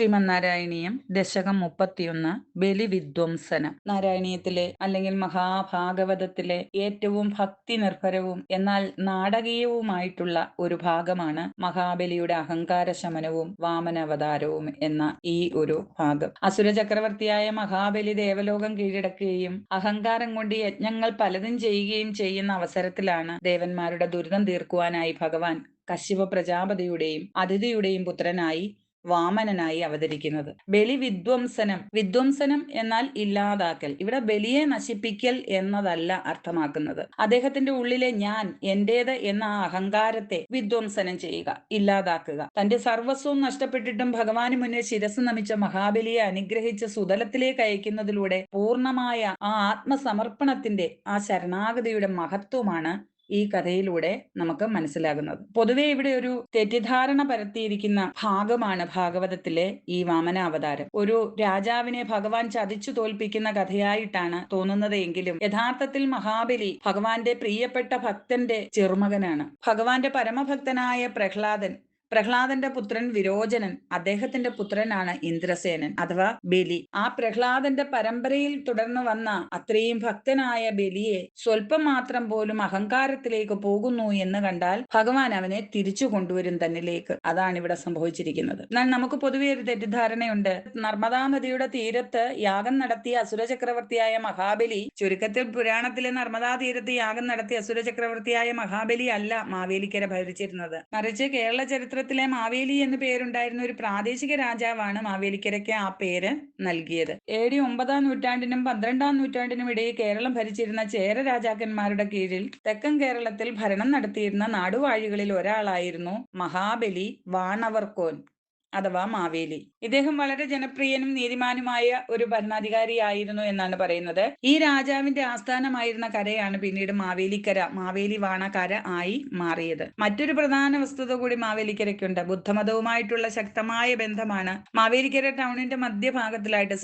ശ്രീമന്നാരായണീയം ദശകം 31 ബലിവിധ്വംസനം. നാരായണീയത്തിലെ അല്ലെങ്കിൽ മഹാഭാഗവതത്തിലെ ഏറ്റവും ഭക്തി നിർഭരവും എന്നാൽ നാടകീയവുമായിട്ടുള്ള ഒരു ഭാഗമാണ് മഹാബലിയുടെ അഹങ്കാര ശമനവും വാമനാവതാരവും എന്ന ഈ ഒരു ഭാഗം. അസുര ചക്രവർത്തിയായ മഹാബലി ദേവലോകം കീഴടക്കുകയും അഹങ്കാരം കൊണ്ട് യജ്ഞങ്ങൾ പലതും ചെയ്യുകയും ചെയ്യുന്ന അവസരത്തിലാണ് ദേവന്മാരുടെ ദുരിതം തീർക്കുവാനായി ഭഗവാൻ കശ്യപ പ്രജാപതിയുടെയും അതിഥിയുടെയും പുത്രനായി വാമനനായി അവതരിക്കുന്നത്. ബലി വിധ്വംസനം. വിധ്വംസനം എന്നാൽ ഇല്ലാതാക്കൽ. ഇവിടെ ബലിയെ നശിപ്പിക്കൽ എന്നതല്ല അർത്ഥമാക്കുന്നത്. അദ്ദേഹത്തിന്റെ ഉള്ളിലെ ഞാൻ, എന്റേത് എന്ന ആ അഹങ്കാരത്തെ വിധ്വംസനം ചെയ്യുക, ഇല്ലാതാക്കുക. തന്റെ സർവസ്വവും നഷ്ടപ്പെട്ടിട്ടും ഭഗവാന് മുന്നിൽ ശിരസ് നമിച്ച മഹാബലിയെ അനുഗ്രഹിച്ച് സുതലത്തിലേക്ക് അയക്കുന്നതിലൂടെ പൂർണ്ണമായ ആ ആത്മസമർപ്പണത്തിന്റെ, ആ ശരണാഗതിയുടെ മഹത്വമാണ് ഈ കഥയിലൂടെ നമുക്ക് മനസ്സിലാകുന്നത്. പൊതുവെ ഇവിടെ ഒരു തെറ്റിദ്ധാരണ പരത്തിയിരിക്കുന്ന ഭാഗമാണ് ഭാഗവതത്തിലെ ഈ വാമനാവതാരം. ഒരു രാജാവിനെ ഭഗവാൻ ചതിച്ചു തോൽപ്പിക്കുന്ന കഥയായിട്ടാണ് തോന്നുന്നത് എങ്കിലും യഥാർത്ഥത്തിൽ മഹാബലി ഭഗവാന്റെ പ്രിയപ്പെട്ട ഭക്തന്റെ ചെറുമകനാണ്. ഭഗവാന്റെ പരമഭക്തനായ പ്രഹ്ലാദന്റെ പുത്രൻ വിരോചനൻ, അദ്ദേഹത്തിന്റെ പുത്രനാണ് ഇന്ദ്രസേനൻ അഥവാ ബലി. ആ പ്രഹ്ലാദന്റെ പരമ്പരയിൽ തുടർന്ന് വന്ന അത്രയും ഭക്തനായ ബലിയെ സ്വല്പം മാത്രം പോലും അഹങ്കാരത്തിലേക്ക് പോകുന്നു എന്ന് കണ്ടാൽ ഭഗവാൻ അവനെ തിരിച്ചു കൊണ്ടുവരും തന്നിലേക്ക്. അതാണ് ഇവിടെ സംഭവിച്ചിരിക്കുന്നത്. എന്നാൽ നമുക്ക് പൊതുവെ ഒരു തെറ്റിദ്ധാരണയുണ്ട്. നർമ്മദാ നദിയുടെ തീരത്ത് യാഗം നടത്തിയ അസുര ചക്രവർത്തിയായ മഹാബലി, ചുരുക്കത്തിൽ പുരാണത്തിലെ നർമ്മദാ തീരത്ത് യാഗം നടത്തിയ അസുര ചക്രവർത്തിയായ മഹാബലി അല്ല മാവേലിക്കര ഭരിച്ചിരുന്നത്. മറിച്ച് കേരള ചരിത്രത്തിലെ മാവേലി എന്ന് പേരുണ്ടായിരുന്ന ഒരു പ്രാദേശിക രാജാവാണ് മാവേലിക്കരയ്ക്ക് ആ പേര് നൽകിയത്. AD 9-ാം നൂറ്റാണ്ടിനും 12-ാം നൂറ്റാണ്ടിനും ഇടയിൽ കേരളം ഭരിച്ചിരുന്ന ചേര രാജാക്കന്മാരുടെ കീഴിൽ തെക്കൻ കേരളത്തിൽ ഭരണം നടത്തിയിരുന്ന നാടുവാഴികളിൽ ഒരാളായിരുന്നു മഹാബലി വാണവർക്കോൻ അഥവാ മാവേലി. ഇദ്ദേഹം വളരെ ജനപ്രിയനും നീതിമാനുമായ ഒരു ഭരണാധികാരിയായിരുന്നു എന്നാണ് പറയുന്നത്. ഈ രാജാവിന്റെ ആസ്ഥാനമായിരുന്ന കരയാണ് പിന്നീട് മാവേലിക്കര, മാവേലി വാണകര ആയി മാറിയത്. മറ്റൊരു പ്രധാന വസ്തുത കൂടി മാവേലിക്കരയ്ക്കുണ്ട്. ബുദ്ധമതവുമായിട്ടുള്ള ശക്തമായ ബന്ധമാണ്. മാവേലിക്കര ടൗണിന്റെ മധ്യഭാഗത്തിലായിട്ട്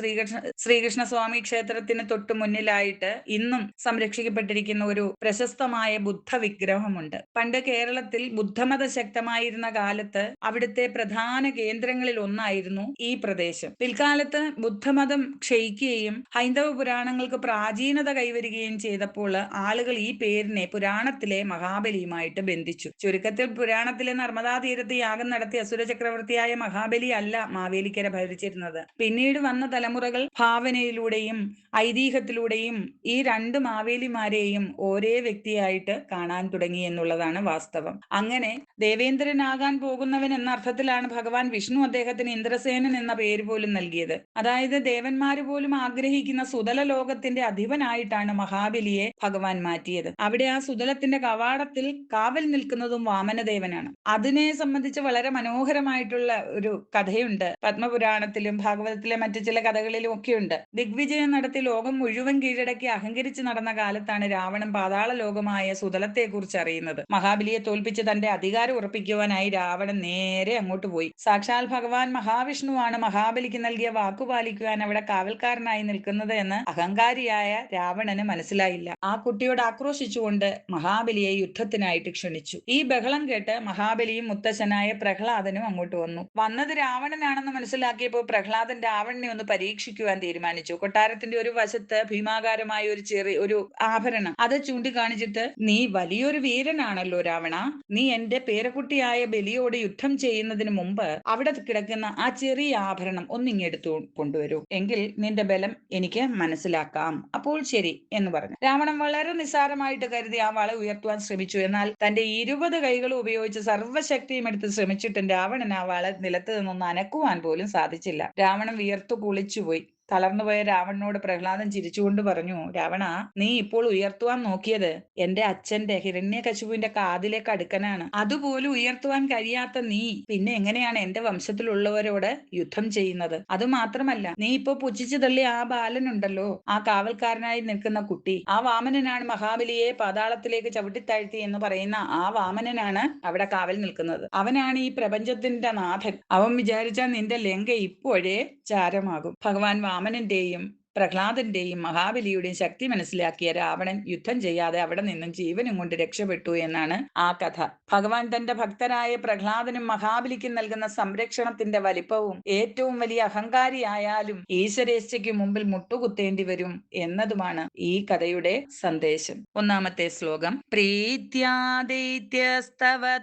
ശ്രീകൃഷ്ണസ്വാമി ക്ഷേത്രത്തിന് തൊട്ടു മുന്നിലായിട്ട് ഇന്നും സംരക്ഷിക്കപ്പെട്ടിരിക്കുന്ന ഒരു പ്രശസ്തമായ ബുദ്ധ വിഗ്രഹമുണ്ട്. പണ്ട് കേരളത്തിൽ ബുദ്ധമത ശക്തമായിരുന്ന കാലത്ത് അവിടുത്തെ പ്രധാന കേന്ദ്രങ്ങളിൽ ഒന്നായിരുന്നു ഈ പ്രദേശം. പിൽക്കാലത്ത് ബുദ്ധമതം ക്ഷയിക്കുകയും ഹൈന്ദവ പുരാണങ്ങൾക്ക് പ്രാചീനത കൈവരികയും ചെയ്തപ്പോൾ ആളുകൾ ഈ പേരിനെ പുരാണത്തിലെ മഹാബലിയുമായിട്ട് ബന്ധിച്ചു. ചുരുക്കത്തിൽ പുരാണത്തിലെ നർമ്മദാ തീരത്ത് യാഗം നടത്തിയ അസുര ചക്രവർത്തിയായ മഹാബലി അല്ല മാവേലിക്കര ഭരിച്ചിരുന്നത്. പിന്നീട് വന്ന തലമുറകൾ ഭാവനയിലൂടെയും ഐതിഹ്യത്തിലൂടെയും ഈ രണ്ട് മാവേലിമാരെയും ഒരേ വ്യക്തിയായിട്ട് കാണാൻ തുടങ്ങി എന്നുള്ളതാണ് വാസ്തവം. അങ്ങനെ ദേവേന്ദ്രനാകാൻ പോകുന്നവൻ എന്ന അർത്ഥത്തിലാണ് ഭഗവാൻ വിഷ്ണു അദ്ദേഹത്തിന് ഇന്ദ്രസേനൻ എന്ന പേര് പോലും നൽകിയത്. അതായത് ദേവന്മാര് പോലും ആഗ്രഹിക്കുന്ന സുതല ലോകത്തിന്റെ അധിപനായിട്ടാണ് മഹാബലിയെ ഭഗവാൻ മാറ്റിയത്. അവിടെ ആ സുതലത്തിന്റെ കവാടത്തിൽ കാവൽ നിൽക്കുന്നതും വാമനദേവനാണ്. അതിനെ സംബന്ധിച്ച് വളരെ മനോഹരമായിട്ടുള്ള ഒരു കഥയുണ്ട്. പത്മപുരാണത്തിലും ഭാഗവതത്തിലെ മറ്റു ചില കഥകളിലും ഒക്കെയുണ്ട്. ദിഗ്വിജയം നടത്തി ലോകം മുഴുവൻ കീഴടക്കി അഹങ്കരിച്ച് നടന്ന കാലത്താണ് രാവണൻ പാതാള ലോകമായ സുതലത്തെ കുറിച്ച് അറിയുന്നത്. മഹാബലിയെ തോൽപ്പിച്ച് തന്റെ അധികാരം ഉറപ്പിക്കുവാനായി രാവണൻ നേരെ അങ്ങോട്ട് പോയി. സാക്ഷാൽ ഭഗവാൻ മഹാവിഷ്ണുവാണ് മഹാബലിക്ക് നൽകിയ വാക്കു പാലിക്കുവാൻ അവിടെ കാവൽക്കാരനായി നിൽക്കുന്നത് എന്ന് അഹങ്കാരിയായ രാവണന് മനസ്സിലായില്ല. ആ കുട്ടിയോട് ആക്രോശിച്ചുകൊണ്ട് മഹാബലിയെ യുദ്ധത്തിനായിട്ട് ക്ഷണിച്ചു. ഈ ബഹളം കേട്ട് മഹാബലിയും മുത്തശ്ശനായ പ്രഹ്ലാദനും അങ്ങോട്ട് വന്നു. വന്നത് രാവണനാണെന്ന് മനസ്സിലാക്കിയപ്പോൾ പ്രഹ്ലാദൻ രാവണനെ ഒന്ന് പരീക്ഷിക്കുവാൻ തീരുമാനിച്ചു. കൊട്ടാരത്തിന്റെ ഒരു വശത്ത് ഭീമാകാരമായ ഒരു ഒരു ആഭരണം അത് ചൂണ്ടിക്കാണിച്ചിട്ട്, നീ വലിയൊരു വീരനാണല്ലോ രാവണ, നീ എന്റെ പേരക്കുട്ടിയായ ബലിയോട് യുദ്ധം ചെയ്യുന്നതിന് മുമ്പ് അവിടെ കിടക്കുന്ന ആ ചെറിയ ആഭരണം ഒന്നിങ്ങെടുത്തു കൊണ്ടുവരൂ, എങ്കിൽ നിന്റെ ബലം എനിക്ക് മനസ്സിലാക്കാം. അപ്പോൾ ശരി എന്ന് പറഞ്ഞു. രാവണൻ വളരെ നിസ്സാരമായിട്ട് കരുതി ആ വള ഉയർത്തുവാൻ ശ്രമിച്ചു. എന്നാൽ തന്റെ 20 കൈകളും ഉപയോഗിച്ച് സർവ്വശക്തിയും എടുത്ത് ശ്രമിച്ചിട്ടും രാവണൻ ആ വള നിലത്ത് നിന്നൊന്ന് അനക്കുവാൻ പോലും സാധിച്ചില്ല. രാവണൻ വിയർത്തു കുളിച്ചുപോയി. തളർന്നുപോയ രാവണനോട് പ്രഹ്ലാദൻ ചിരിച്ചുകൊണ്ട് പറഞ്ഞു, രാവണ, നീ ഇപ്പോൾ ഉയർത്തുവാൻ നോക്കിയത് എന്റെ അച്ഛന്റെ ഹിരണ്യകശിപുവിന്റെ കാതിലേക്ക് അടുക്കനാണ്. അതുപോലും ഉയർത്തുവാൻ കഴിയാത്ത നീ പിന്നെ എങ്ങനെയാണ് എന്റെ വംശത്തിലുള്ളവരോട് യുദ്ധം ചെയ്യുന്നത്? അതുമാത്രമല്ല, നീ ഇപ്പൊ പുച്ഛിച്ചു തള്ളിയ ആ ബാലനുണ്ടല്ലോ, ആ കാവൽക്കാരനായി നിൽക്കുന്ന കുട്ടി, ആ വാമനനാണ് മഹാബലിയെ പാതാളത്തിലേക്ക് ചവിട്ടിത്താഴ്ത്തി എന്ന് പറയുന്ന ആ വാമനനാണ് അവിടെ കാവൽ നിൽക്കുന്നത്. അവനാണ് ഈ പ്രപഞ്ചത്തിന്റെ നാഥൻ. അവൻ വിചാരിച്ചാൽ നിന്റെ ലങ്ക ഇപ്പോഴേ ചാരമാകും. ഭഗവാൻ വാമനന്റെയും പ്രഹ്ലാദന്റെയും മഹാബലിയുടെയും ശക്തി മനസ്സിലാക്കിയ രാവണൻ യുദ്ധം ചെയ്യാതെ അവിടെ നിന്നും ജീവനും കൊണ്ട് രക്ഷപ്പെട്ടു എന്നാണ് ആ കഥ. ഭഗവാൻ തന്റെ ഭക്തരായ പ്രഹ്ലാദനും മഹാബലിക്കും നൽകുന്ന സംരക്ഷണത്തിന്റെ വലിപ്പവും ഏറ്റവും വലിയ അഹങ്കാരിയായാലും ഈശ്വരേച്ഛയ്ക്ക് മുമ്പിൽ മുട്ടുകുത്തേണ്ടി വരും എന്നതുമാണ് ഈ കഥയുടെ സന്ദേശം. ഒന്നാമത്തെ ശ്ലോകം. പ്രീത്യാദൈത്യസ്തവ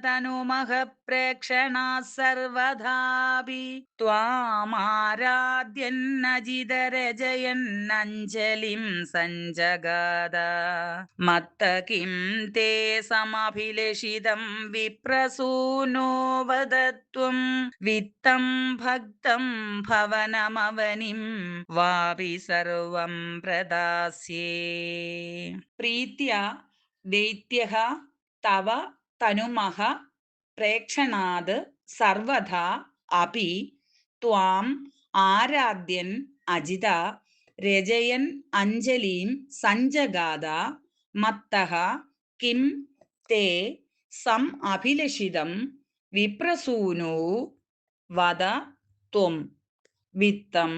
തനുമഹ പ്രേക്ഷണാ സർവധാപി ത്വാമാരാധ്യന്നജിതരജയന്നഞ്ജലിം സഞ്ജഗാദ മത്ത കിം തേ സമഭിലഷിതം വിപ്രസൂനോ വദത്വം വിത്തം ഭക്തം ഭവനമവനിം വാപി സർവം പ്രദാസ്യേ. പ്രീത്യ ദൈത്യഃ തവ തനുമഃ പ്രേക്ഷണാത് സർവഥാ അപി ത്വാം ആരാധ്യൻ അജിത രജയൻ അഞ്ജലിം സഞ്ജഗാദ മത്തഃ കിം തേ സം അഭിലഷിതം വിപ്രസൂനോ വദ ത്വം വിത്തം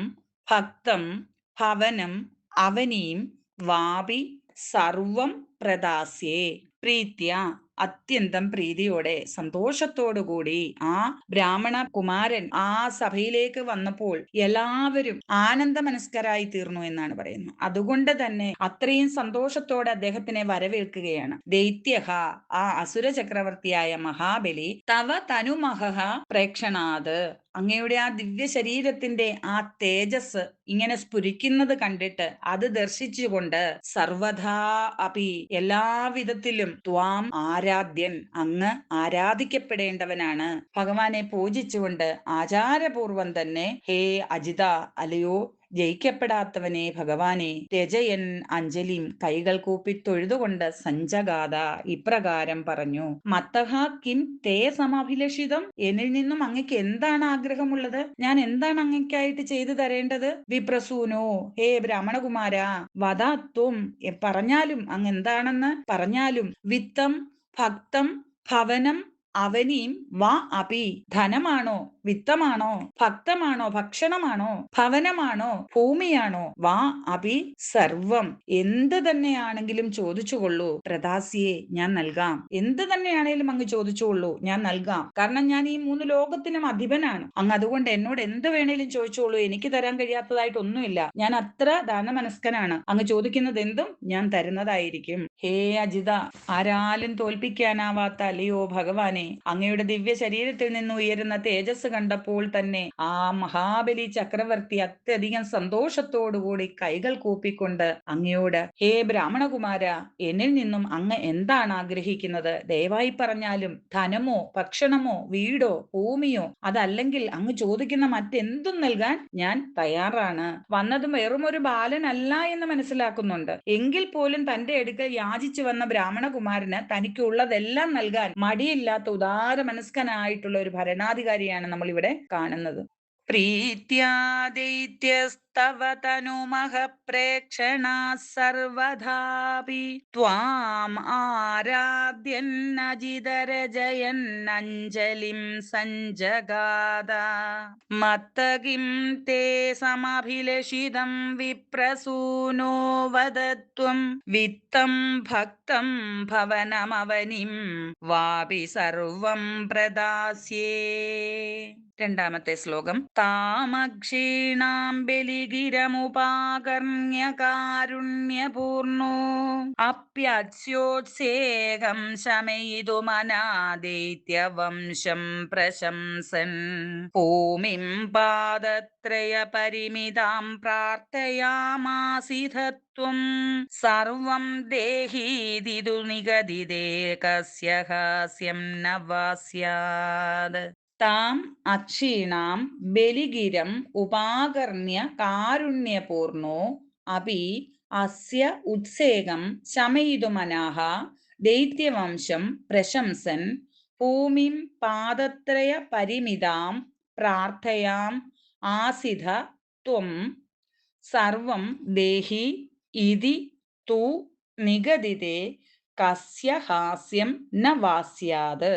ഭക്തം ഭവനം അവനീം വാപി സർവം പ്രദാസ്യേ. പ്രീത്യ അത്യന്തം പ്രീതിയോടെ സന്തോഷത്തോടുകൂടി ആ ബ്രാഹ്മണ കുമാരൻ ആ സഭയിലേക്ക് വന്നപ്പോൾ എല്ലാവരും ആനന്ദമനസ്കരായി തീർന്നു എന്നാണ് പറയുന്നത്. അതുകൊണ്ട് തന്നെ അത്രയും സന്തോഷത്തോടെ അദ്ദേഹത്തിനെ വരവേൽക്കുകയാണ്. ദൈത്യഹ ആ അസുര ചക്രവർത്തിയായ മഹാബലി തവ തനുമഹ പ്രേക്ഷണാത് അങ്ങയുടെ ആ ദിവ്യ ശരീരത്തിന്റെ ആ തേജസ് ഇങ്ങനെ സ്ഫുരിക്കുന്നത് കണ്ടിട്ട് അത് ദർശിച്ചുകൊണ്ട് സർവഥാ അപി എല്ലാവിധത്തിലും ത്വാം ആരാധ്യൻ അങ്ങ് ആരാധിക്കപ്പെടേണ്ടവനാണ്. ഭഗവാനെ പൂജിച്ചുകൊണ്ട് ആചാരപൂർവം തന്നെ ഹേ അജിത അലയോ ജയിക്കപ്പെടാത്തവനെ ഭഗവാനെ രജയൻ അഞ്ജലിം കൈകൾ കൂപ്പി തൊഴുതുകൊണ്ട് സഞ്ജഗാഥ ഇപ്രകാരം പറഞ്ഞു. മത്തഹ കിം തേ സമഭിലഷിതം എന്നിൽ നിന്നും അങ്ങക്ക് എന്താണ് ആഗ്രഹമുള്ളത്? ഞാൻ എന്താണ് അങ്ങയ്ക്കായിട്ട് ചെയ്തു തരേണ്ടത്? വിപ്രസൂനോ ഹേ ബ്രാഹ്മണകുമാര വദാത്വം പറഞ്ഞാലും അങ്ങ് എന്താണെന്ന് പറഞ്ഞാലും വിത്തം ഭക്തം ഭവനം അവനീം വാ അപി ധനമാണോ വിത്തമാണോ ഭക്തമാണോ ഭക്ഷണമാണോ ഭവനമാണോ ഭൂമിയാണോ വാ അപി സർവം എന്ത് തന്നെയാണെങ്കിലും ചോദിച്ചുകൊള്ളൂ പ്രദാസിയെ ഞാൻ നൽകാം. എന്ത് തന്നെയാണെങ്കിലും അങ്ങ് ചോദിച്ചുകൊള്ളൂ ഞാൻ നൽകാം. കാരണം ഞാൻ ഈ 3 ലോകത്തിനും അധിപനാണ്. അങ്ങ് അതുകൊണ്ട് എന്നോട് എന്ത് വേണേലും ചോദിച്ചോളൂ. എനിക്ക് തരാൻ കഴിയാത്തതായിട്ടൊന്നുമില്ല. ഞാൻ അത്ര ദാനമനസ്കനാണ്. അങ്ങ് ചോദിക്കുന്നത് എന്തും ഞാൻ തരുന്നതായിരിക്കും. ഹേ അജിത ആരാലും തോൽപ്പിക്കാനാവാത്ത അല്ലയോ ഭഗവാനെ അങ്ങയുടെ ദിവ്യ ശരീരത്തിൽ നിന്ന് ഉയരുന്ന തേജസ് കണ്ടപ്പോൾ തന്നെ ആ മഹാബലി ചക്രവർത്തി അത്യധികം സന്തോഷത്തോടുകൂടി കൈകൾ കൂപ്പിക്കൊണ്ട് അങ്ങയോട് ഹേ ബ്രാഹ്മണകുമാര എന്നിൽ നിന്നും അങ്ങ് എന്താണ് ആഗ്രഹിക്കുന്നത്? ദയവായി പറഞ്ഞാലും ധനമോ ഭക്ഷണമോ വീടോ ഭൂമിയോ അതല്ലെങ്കിൽ അങ്ങ് ചോദിക്കുന്ന മറ്റെന്തും നൽകാൻ ഞാൻ തയ്യാറാണ്. വന്നതും വെറുമൊരു ബാലനല്ല എന്ന് മനസ്സിലാക്കുന്നുണ്ട്. എങ്കിൽ പോലും തന്റെ അടുക്കൽ യാചിച്ചു വന്ന ബ്രാഹ്മണകുമാരന് തനിക്കുള്ളതെല്ലാം നൽകാൻ മടിയില്ലാത്ത ഉദാര മനസ്കനായിട്ടുള്ള ഒരു ഭരണാധികാരിയാണ് നമ്മൾ ഇവിടെ കാണുന്നത്. പ്രീത്യാദൈത്യസ്തവ തനുമഹ പ്രേക്ഷണാ സർവധാപി ത്വാം ആരാധ്യന്നജിതരജയന്നഞ്ജലിം സഞ്ജഗാദ മത്ത കിം തേ സമഭിലഷിതം വിപ്രസൂനോ വദത്വം വിത്തം ഭക്തം ഭവനമവനിം വാപി സർവം പ്രദാസ്യേ. രണ്ടാമത്തെ ശ്ലോകം. താമക്ഷീണാം ബലിഗിരമുപാകർണ്യ കാരുണ്യപൂർണോ അപ്യസ്യോത്സേകം ശമയിതുമനാദൈത്യവംശം പ്രശംസൻ ഭൂമിം പാദത്രയ പരിമിതാം പ്രാർത്ഥയാമാസിധത്വം സർവം ദേഹീതിതു നിഗദിതേ കസ്യ ഹാസ്യം ന വാസ്യാത്. താം അക്ഷീണാം ബലിഗിരം ഉപാകർണ്യ കാരുണ്യപൂർണോ അപി അസ്യ ഉത്സേകം ശമയിതുമനാഃ ദൈത്യവംശം പ്രശംസൻ ഭൂമിം പാദത്രയ പരിമിതാം പ്രാർത്ഥയാം ആസിധ ത്വം സർവം ദേഹി ഇതി തു നിഗദിതേ കസ്യ ഹാസ്യം ന വാസ്യാത്.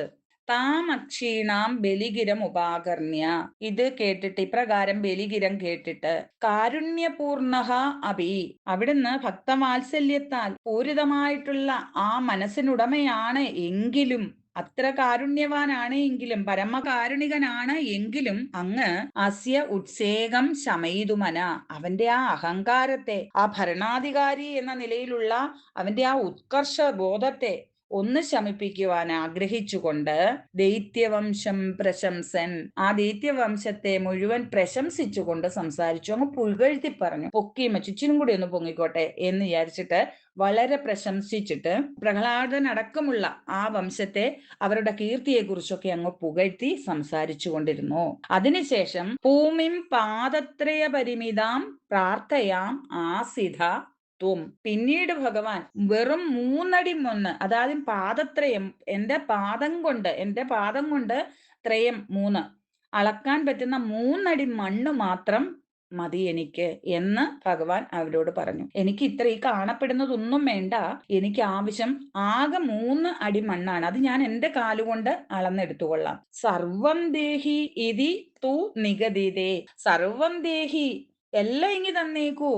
താമക്ഷീണാം ബലിഗിരം ഉപാകർണ്യ. ഇത് കേട്ടിട്ട്, ഇപ്രകാരം ബലിഗിരം കേട്ടിട്ട്, കാരുണ്യപൂർണഃ അപി, അവിടുന്ന് ഭക്തവാത്സല്യത്താൽ പൂരിതമായിട്ടുള്ള ആ മനസ്സിനുടമയാണ് എങ്കിലും, അത്ര കാരുണ്യവാനാണ് എങ്കിലും, പരമകാരുണികനാണ് എങ്കിലും, അങ്ങ് അസ്യ ഉത്സേകം ശമയിതുമന, അവന്റെ ആ അഹങ്കാരത്തെ, ആ ഭരണാധികാരി എന്ന നിലയിലുള്ള അവന്റെ ആ ഉത്കർഷ ബോധത്തെ ഒന്ന് ശമിപ്പിക്കുവാൻ ആഗ്രഹിച്ചുകൊണ്ട് ദൈത്യവംശം പ്രശംസൻ, ആ ദൈത്യവംശത്തെ മുഴുവൻ പ്രശംസിച്ചുകൊണ്ട് സംസാരിച്ചു. അങ്ങ് പുകഴ്ത്തി പറഞ്ഞു. പൊക്കിയും ചുറ്റിനും കൂടി ഒന്ന് പൊങ്ങിക്കോട്ടെ എന്ന് വിചാരിച്ചിട്ട് വളരെ പ്രശംസിച്ചിട്ട് പ്രഹ്ലാദനടക്കമുള്ള ആ വംശത്തെ, അവരുടെ കീർത്തിയെക്കുറിച്ചൊക്കെ അങ്ങ് പുകഴ്ത്തി സംസാരിച്ചു കൊണ്ടിരുന്നു. അതിനുശേഷം ഭൂമിം പാദത്രയ പരിമിതാം പ്രാർത്ഥയാം ആസിധ ത്വം, പിന്നീട് ഭഗവാൻ വെറും 3 അടി മണ്ണ്, അതായത് പാദത്രയം, എന്റെ പാദം കൊണ്ട് ത്രയം 3 അളക്കാൻ പറ്റുന്ന 3 അടി മണ്ണ് മാത്രം മതി എനിക്ക് എന്ന് ഭഗവാൻ അവരോട് പറഞ്ഞു. എനിക്ക് ഈ കാണപ്പെടുന്നതൊന്നും വേണ്ട, എനിക്ക് ആവശ്യം ആകെ 3 അടി മണ്ണാണ്, അത് ഞാൻ എന്റെ കാലുകൊണ്ട് അളന്നെടുത്തുകൊള്ളാം. സർവം ദേഹി ഇതി തു നിഗദിതേ, സർവം ദേഹി, എല്ലാം ഇങ്ങി തന്നേക്കൂ,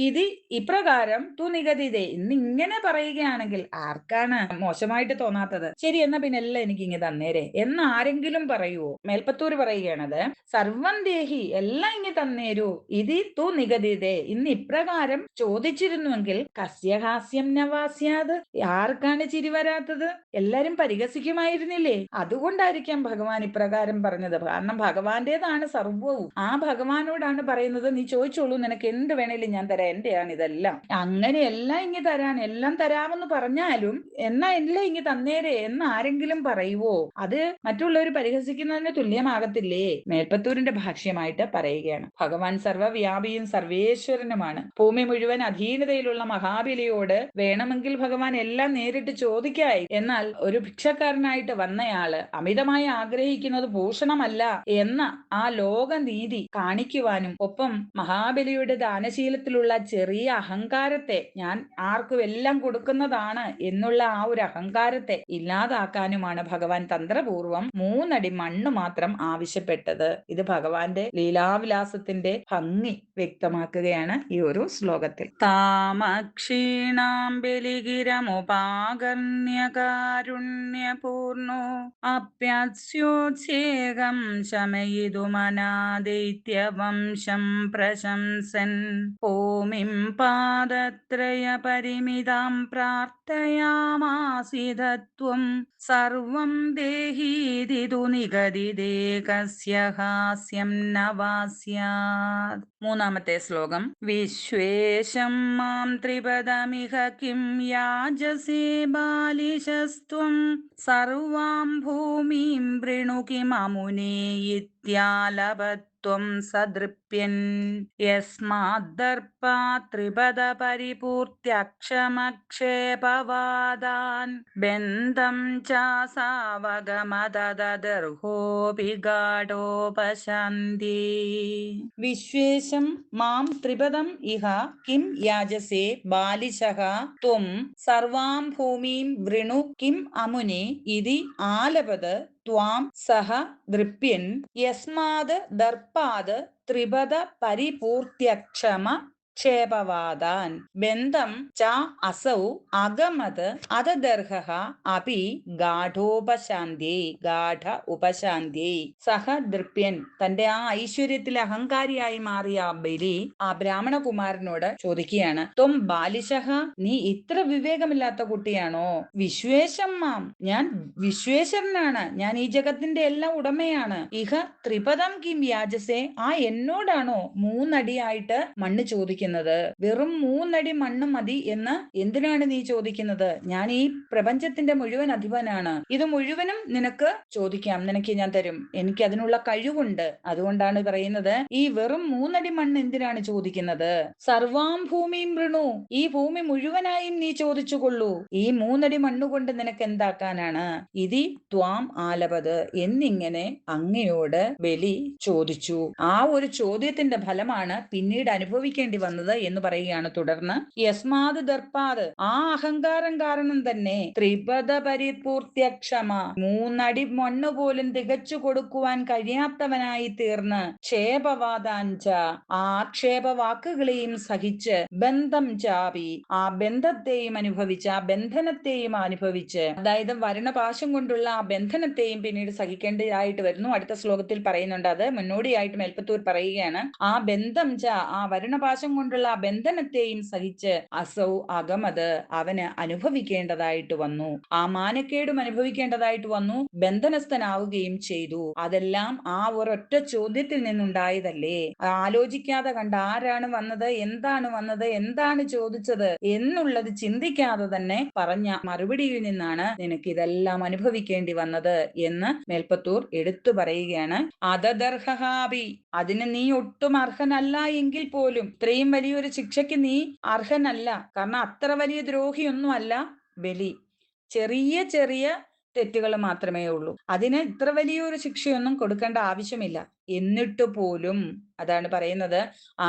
ഇത് ഇപ്രകാരം തു നിഗദിതേ, ഇന്ന് ഇങ്ങനെ പറയുകയാണെങ്കിൽ ആർക്കാണ് മോശമായിട്ട് തോന്നാത്തത്? ശരി, എന്നാ പിന്നെ എല്ലാം എനിക്ക് ഇങ്ങ് തന്നേരെ എന്ന് ആരെങ്കിലും പറയുവോ? മേൽപ്പത്തൂര് പറയുകയാണത്, സർവം ദേഹി, എല്ലാം ഇങ്ങ് തന്നേരൂ, ഇത് തു നിഗദിതേ, ഇന്ന് ഇപ്രകാരം ചോദിച്ചിരുന്നുവെങ്കിൽ കസ്യഹാസ്യം നവാസ്യാത്, ആർക്കാണ് ചിരി വരാത്തത്? എല്ലാരും പരിഹസിക്കുമായിരുന്നില്ലേ? അതുകൊണ്ടായിരിക്കാം ഭഗവാൻ ഇപ്രകാരം പറഞ്ഞത്. കാരണം ഭഗവാന്റേതാണ് സർവവും, ആ ഭഗവാനോടാണ് പറയുന്നത്, നീ ചോദിച്ചോളൂ, നിനക്ക് എന്ത് വേണേലും ഞാൻ തരാം, എന്റെയാണ് ഇതെല്ലാം. അങ്ങനെ എല്ലാം ഇങ്ങി തരാൻ, എല്ലാം തരാമെന്ന് പറഞ്ഞാലും എന്നാ എല്ലാം ഇങ്ങി തന്നേരെ എന്ന് ആരെങ്കിലും പറയുവോ? അത് മറ്റുള്ളവർ പരിഹസിക്കുന്നതിന് തുല്യമാകത്തില്ലേ? മേൽപ്പത്തൂരിന്റെ ഭാഷ്യമായിട്ട് പറയുകയാണ്. ഭഗവാൻ സർവ്വവ്യാപിയും സർവേശ്വരനുമാണ്. ഭൂമി മുഴുവൻ അധീനതയിലുള്ള മഹാബലിയോട് വേണമെങ്കിൽ ഭഗവാൻ എല്ലാം നേരിട്ട് ചോദിക്കായി. എന്നാൽ ഒരു ഭിക്ഷക്കാരനായിട്ട് വന്നയാള് അമിതമായി ആഗ്രഹിക്കുന്നത് ഭൂഷണമല്ല എന്ന ആ ലോകനീതി കാണിക്കുവാനും, ഒപ്പം മഹാബലിയുടെ ദാനശീലത്തിലുള്ള ചെറിയ അഹങ്കാരത്തെ, ഞാൻ ആർക്കും എല്ലാം കൊടുക്കുന്നതാണ് എന്നുള്ള ആ ഒരു അഹങ്കാരത്തെ ഇല്ലാതാക്കാനുമാണ് ഭഗവാൻ തന്ത്രപൂർവം 3 അടി മണ്ണ് മാത്രം ആവശ്യപ്പെട്ടത്. ഇത് ഭഗവാന്റെ ലീലാവിലാസത്തിന്റെ ഭംഗി വ്യക്തമാക്കുകയാണ് ഈ ഒരു ശ്ലോകത്തിൽ. താമക്ഷീണാം ബലിഗിരമുപാകർണ്യ കാരുണ്യപൂർണോ അപ്യസ്യോച്ഛേകം ശമയിതുമനാദൈത്യവംശം പ്രശംസൻ ഭൂമിം പാദത്രയ പരിമിതാം പ്രാർത്ഥയാമാസിധത്വം സർവം ദേഹീതിതു നിഗദിതേ കസ്യ ഹാസ്യം നവാസ്യാത്. 3-ാമത്തെ ശ്ലോകം. വിശ്വേശം മാം ത്രിപദമിഹ കിം യാജസേ ബാലിശസ്ത്വം സർവാം ഭൂമിം വൃണു കിമമുനേ ഇത്യാലപത്വം സദൃപ്യൻ യസ്മാദ്ദർപ്പാത് ത്രിപദ പരിപൂർത്യക്ഷമക്ഷേപവാദാൻ ബന്ധം ചാസാവഗമദദർഹോപി ഗാഢോപശാന്തി. വിശ്വേശം മാം ത്രിപദം ഇഹ കിം യാജസേ ബാലിശഃ ത്വം സർവാം ഭൂമിം വൃണു കിം അമുനെ ഇതി ആലപത് ത്വാം സഹ ദൃപ്യൻ യസ്മാത് ദർപ്പാത് ത്രിപദ പരിപൂർത്യക്ഷമ ക്ഷേപവാദാൻ ബന്ധം ച അസൗ അഗമത് അതദർഹഃ അപി ഗാഢോപശാന്തി ഗാഢ ഉപശാന്തി. സഹ ദൃപ്യൻ, തന്റെ ആ ഐശ്വര്യത്തിൽ അഹങ്കാരിയായി മാറിയ ആ ബലി ആ ബ്രാഹ്മണകുമാരനോട് ചോദിക്കുകയാണ്, ത്വം ബാലിശഃ, നീ ഇത്ര വിവേകമില്ലാത്ത കുട്ടിയാണോ? വിശ്വേശം മാം, ഞാൻ വിശ്വേശ്വരനാണ്, ഞാൻ ഈ ജഗത്തിന്റെ എല്ലാം ഉടമയാണ്. ഇഹ ത്രിപദം കിം യാജസേ, ആ എന്നോടാണോ 3 അടിയായിട്ട് മണ്ണ് ചോദിക്കുന്നത്? വെറും 3 അടി മണ്ണ് മതി എന്ന് എന്തിനാണ് നീ ചോദിക്കുന്നത്? ഞാൻ ഈ പ്രപഞ്ചത്തിന്റെ മുഴുവൻ അധിപനാണ്, ഇത് മുഴുവനും നിനക്ക് ചോദിക്കാം, നിനക്ക് ഞാൻ തരും, എനിക്ക് അതിനുള്ള കഴിവുണ്ട്. അതുകൊണ്ടാണ് പറയുന്നത്, ഈ വെറും 3 അടി മണ്ണ് എന്തിനാണ് ചോദിക്കുന്നത്? സർവാം ഭൂമിയും വൃണു, ഈ ഭൂമി മുഴുവനായും നീ ചോദിച്ചുകൊള്ളൂ, ഈ 3 അടി മണ്ണുകൊണ്ട് നിനക്ക് എന്താക്കാനാണ്? ഇതി ത്വാം ആലപത്, എന്നിങ്ങനെ അങ്ങയോട് ബലി ചോദിച്ചു. ആ ഒരു ചോദ്യത്തിന്റെ ഫലമാണ് പിന്നീട് അനുഭവിക്കേണ്ടി വന്നത് എന്ന് പറയുകയാണ്. തുടർന്ന് യസ്മാത് ദർപ്പാത്, ആ അഹങ്കാരം കാരണം തന്നെ ത്രിപദ പരിപൂർത്യക്ഷമ, 3 അടി മണ്ണ് പോലും തികച്ചു കൊടുക്കുവാൻ കഴിയാത്തവനായി തീർന്ന് ക്ഷേപവാദാഞ്ച, ആ ആക്ഷേപവാക്കുകളെയും സഹിച്ച് ബന്ധം ചാപി, ആ ബന്ധത്തെയും അനുഭവിച്ച്, ആ ബന്ധനത്തെയും അനുഭവിച്ച്, അതായത് വരുണപാശം കൊണ്ടുള്ള ആ ബന്ധനത്തെയും പിന്നീട് സഹിക്കേണ്ടതായിട്ട് വരുന്നു. അടുത്ത ശ്ലോകത്തിൽ പറയുന്നുണ്ട്. അത് മുന്നോടിയായിട്ട് മേൽപ്പത്തൂർ പറയുകയാണ്. ആ ബന്ധം ച, ആ വരുണപാശം കൊണ്ടുള്ള ആ ബന്ധനത്തെയും സഹിച്ച് അസൗ അകമത്, അവന് അനുഭവിക്കേണ്ടതായിട്ട് വന്നു. ആ മാനക്കേടും അനുഭവിക്കേണ്ടതായിട്ട് വന്നു. ബന്ധനസ്ഥനാവുകയും ചെയ്തു. അതെല്ലാം ആ ഒരൊറ്റ ചോദ്യത്തിൽ നിന്നുണ്ടായതല്ലേ? ആലോചിക്കാതെ കണ്ട, ആരാണ് വന്നത്, എന്താണ് വന്നത്, എന്താണ് ചോദിച്ചത് എന്നുള്ളത് ചിന്തിക്കാതെ തന്നെ പറഞ്ഞ മറുപടിയിൽ നിന്നാണ് നിനക്ക് ഇതെല്ലാം അനുഭവിക്കേണ്ടി വന്നത് എന്ന് മേൽപ്പത്തൂർ എടുത്തു പറയുകയാണ്. അതദർഹാബി, അതിന് നീ ഒട്ടും അർഹനല്ല എങ്കിൽ പോലും, ഇത്രയും വലിയൊരു ശിക്ഷയ്ക്ക് നീ അർഹനല്ല. കാരണം അത്ര വലിയ ദ്രോഹിയൊന്നും അല്ല ബലി. ചെറിയ ചെറിയ തെറ്റുകൾ മാത്രമേ ഉള്ളൂ. അതിന് ഇത്ര വലിയൊരു ശിക്ഷയൊന്നും കൊടുക്കേണ്ട ആവശ്യമില്ല. എന്നിട്ട് പോലും, അതാണ് പറയുന്നത്,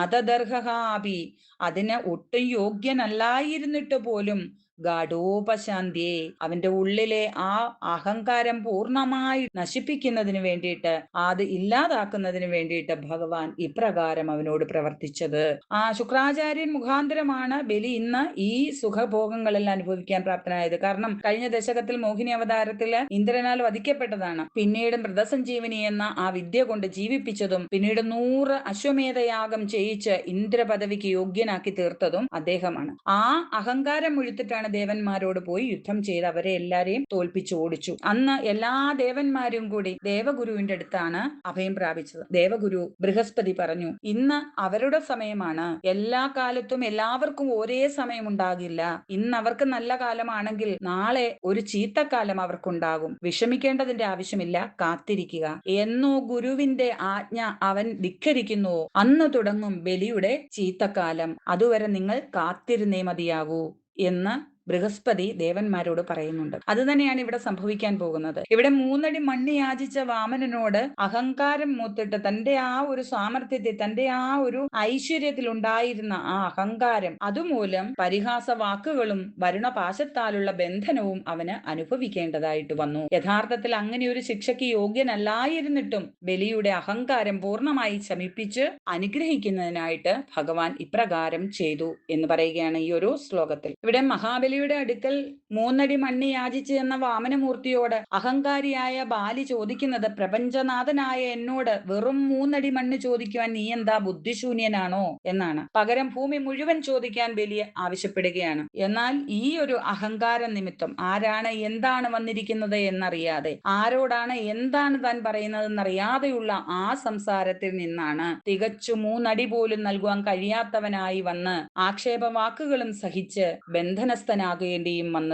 അതദർഹാബി, അതിന് ഒട്ടും യോഗ്യനല്ലായിരുന്നിട്ട് പോലും ഗാഢോപശാന്തിയെ, അവന്റെ ഉള്ളിലെ ആ അഹങ്കാരം പൂർണ്ണമായി നശിപ്പിക്കുന്നതിന് വേണ്ടിയിട്ട്, അത് ഇല്ലാതാക്കുന്നതിന് വേണ്ടിയിട്ട് ഭഗവാൻ ഇപ്രകാരം അവനോട് പ്രവർത്തിച്ചത്. ആ ശുക്രാചാര്യൻ മുഖാന്തരമാണ് ബലി ഇന്ന് ഈ സുഖഭോഗങ്ങളെല്ലാം അനുഭവിക്കാൻ പ്രാപ്തനായത്. കാരണം കഴിഞ്ഞ ദശകത്തിൽ മോഹിനി അവതാരത്തില് ഇന്ദ്രനാൽ വധിക്കപ്പെട്ടതാണ്. പിന്നീട് മൃതസഞ്ജീവനി എന്ന ആ വിദ്യ കൊണ്ട് ജീവിപ്പിച്ചതും, പിന്നീട് 100 അശ്വമേധയാഗം ചെയ്യിച്ച് ഇന്ദ്രപദവിക്ക് യോഗ്യനാക്കി തീർത്തതും അദ്ദേഹമാണ്. ആ അഹങ്കാരം മുഴുത്തിട്ടാണ് ദേവന്മാരോട് പോയി യുദ്ധം ചെയ്ത് അവരെ എല്ലാരെയും തോൽപ്പിച്ച് ഓടിച്ചു. അന്ന് എല്ലാ ദേവന്മാരും കൂടി ദേവഗുരുവിന്റെ അടുത്താണ് അഭയം പ്രാപിച്ചത്. ദേവഗുരു ബൃഹസ്പതി പറഞ്ഞു, ഇന്ന് അവരുടെ സമയമാണ്. എല്ലാ കാലത്തും എല്ലാവർക്കും ഒരേ സമയം ഉണ്ടാകില്ല. ഇന്ന് അവർക്ക് നല്ല കാലമാണെങ്കിൽ നാളെ ഒരു ചീത്തക്കാലം അവർക്കുണ്ടാകും. വിഷമിക്കേണ്ടതിന്റെ ആവശ്യമില്ല, കാത്തിരിക്കുക. എന്നോ ഗുരുവിന്റെ ആജ്ഞ അവൻ ധിക്കരിക്കുന്നുവോ അന്ന് തുടങ്ങും ബലിയുടെ ചീത്തക്കാലം. അതുവരെ നിങ്ങൾ കാത്തിരുന്നേ മതിയാകൂ എന്ന് ബൃഹസ്പതി ദേവന്മാരോട് പറയുന്നുണ്ട്. അത് തന്നെയാണ് ഇവിടെ സംഭവിക്കാൻ പോകുന്നത്. ഇവിടെ 3 അടി മണ്ണ് യാചിച്ച വാമനനോട് അഹങ്കാരം മൂത്തിട്ട്, തന്റെ ആ ഒരു സാമർത്ഥ്യത്തെ, തന്റെ ആ ഒരു ഐശ്വര്യത്തിൽ ഉണ്ടായിരുന്ന ആ അഹങ്കാരം, അതുമൂലം പരിഹാസ വാക്കുകളും വരുണപാശത്താലുള്ള ബന്ധനവും അവന് അനുഭവിക്കേണ്ടതായിട്ട് വന്നു. യഥാർത്ഥത്തിൽ അങ്ങനെ ഒരു ശിക്ഷയ്ക്ക് യോഗ്യനല്ലായിരുന്നിട്ടും ബലിയുടെ അഹങ്കാരം പൂർണ്ണമായി ശമിപ്പിച്ച് അനുഗ്രഹിക്കുന്നതിനായിട്ട് ഭഗവാൻ ഇപ്രകാരം ചെയ്തു എന്ന് പറയുകയാണ് ഈ ഒരു ശ്ലോകത്തിൽ. ഇവിടെ മഹാബലിയുടെ അടുക്കൽ 3 അടി മണ്ണ് യാചിച്ചു എന്ന വാമനമൂർത്തിയോട് അഹങ്കാരിയായ ബാലി ചോദിക്കുന്നത്, പ്രപഞ്ചനാഥനായ എന്നോട് വെറും 3 അടി മണ്ണ് ചോദിക്കുവാൻ നീ എന്താ ബുദ്ധിശൂന്യനാണോ എന്നാണ്. പകരം ഭൂമി മുഴുവൻ ചോദിക്കാൻ ബലി ആവശ്യപ്പെടുകയാണ്. എന്നാൽ ഈ ഒരു അഹങ്കാരം നിമിത്തം, ആരാണ് എന്താണ് വന്നിരിക്കുന്നത് എന്നറിയാതെ, ആരോടാണ് എന്താണ് താൻ പറയുന്നതെന്നറിയാതെയുള്ള ആ സംസാരത്തിൽ നിന്നാണ് തികച്ചു 3 അടി പോലും നൽകുവാൻ കഴിയാത്തവനായി വന്ന് ആക്ഷേപവാക്കുകളും സഹിച്ച് ബന്ധനസ്ഥനാകേണ്ടിയും വന്നത്.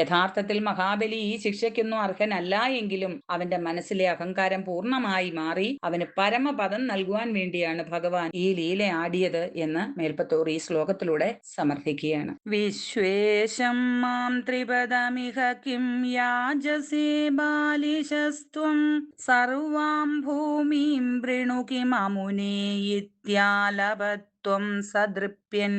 യഥാർത്ഥത്തിൽ മഹാബലി ഈ ശിക്ഷയ്ക്കൊന്നും അർഹനല്ല എങ്കിലും അവന്റെ മനസ്സിലെ അഹങ്കാരം പൂർണ്ണമായി മാറി അവന് പരമപദം നൽകുവാൻ വേണ്ടിയാണ് ഭഗവാൻ ഈ ലീല ആടിയത് എന്ന് മേൽപ്പത്തൂർ ഈ ശ്ലോകത്തിലൂടെ സമർത്ഥിക്കുകയാണ്. വിശ്വേശം മാം ത്രിപദമിഹ കിം യാജസേ ബാലിശസ്ത്വം സർവാം ഭൂമിം വൃണു കിമമുനേ ഇത്യാലപത്വം സദൃപ്യൻ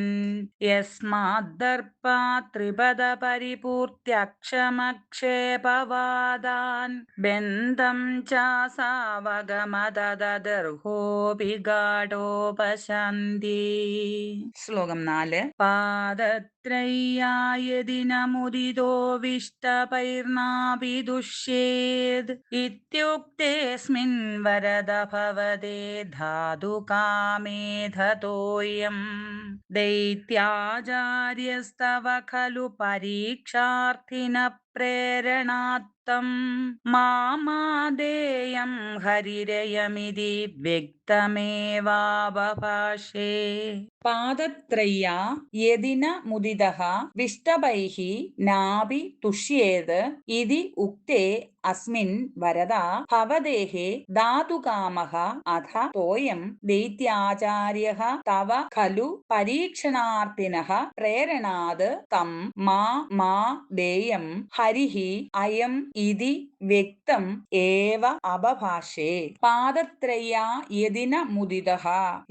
യസ്മാദ്ദർപ്പാ ത്രിപദ പരിപൂർത്യക്ഷമക്ഷേപവാദാൻ ബന്ധം ചാസാവഗമദദർഹോപി ഗാഢോപശാന്തി. ശ്ലോകം 4. പാദത്രയ്യായതിനമുദിതോ വിഷ്ടപൈർനാപി ദുഷ്യേത് ഇത്യുക്തേസ്മിൻ വരദ ഭവതേ ധാതുകാമേധതോയം ദൈത്യാചാര്യസ്തവ ഖലു പരീക്ഷാർത്ഥിന പ്രേരണാത്തം മാമാദേയം ഹരിരയമിതി വ്യക്തമേവാവഭാഷേ. പാദത്രയ്യ യദിന മുദിതഃ വിഷ്ടപൈഃ നാഭി തുഷ്യേത് ഇതി ഉക്തേ അസ്മിൻ വരദ ഭവതേഃ ധാതുകാമഃ അഥ തോയം ദൈത്യാചാര്യഃ തവ ഖലു പരീക്ഷണാർത്ഥിനഃ പ്രേരണാത് തം മാ ദേയം ഹരിഹി അയം ഇതി വ്യക്തം ഏവ അപഭാഷേ പാദത്രയ യതിന മുദിതഃ.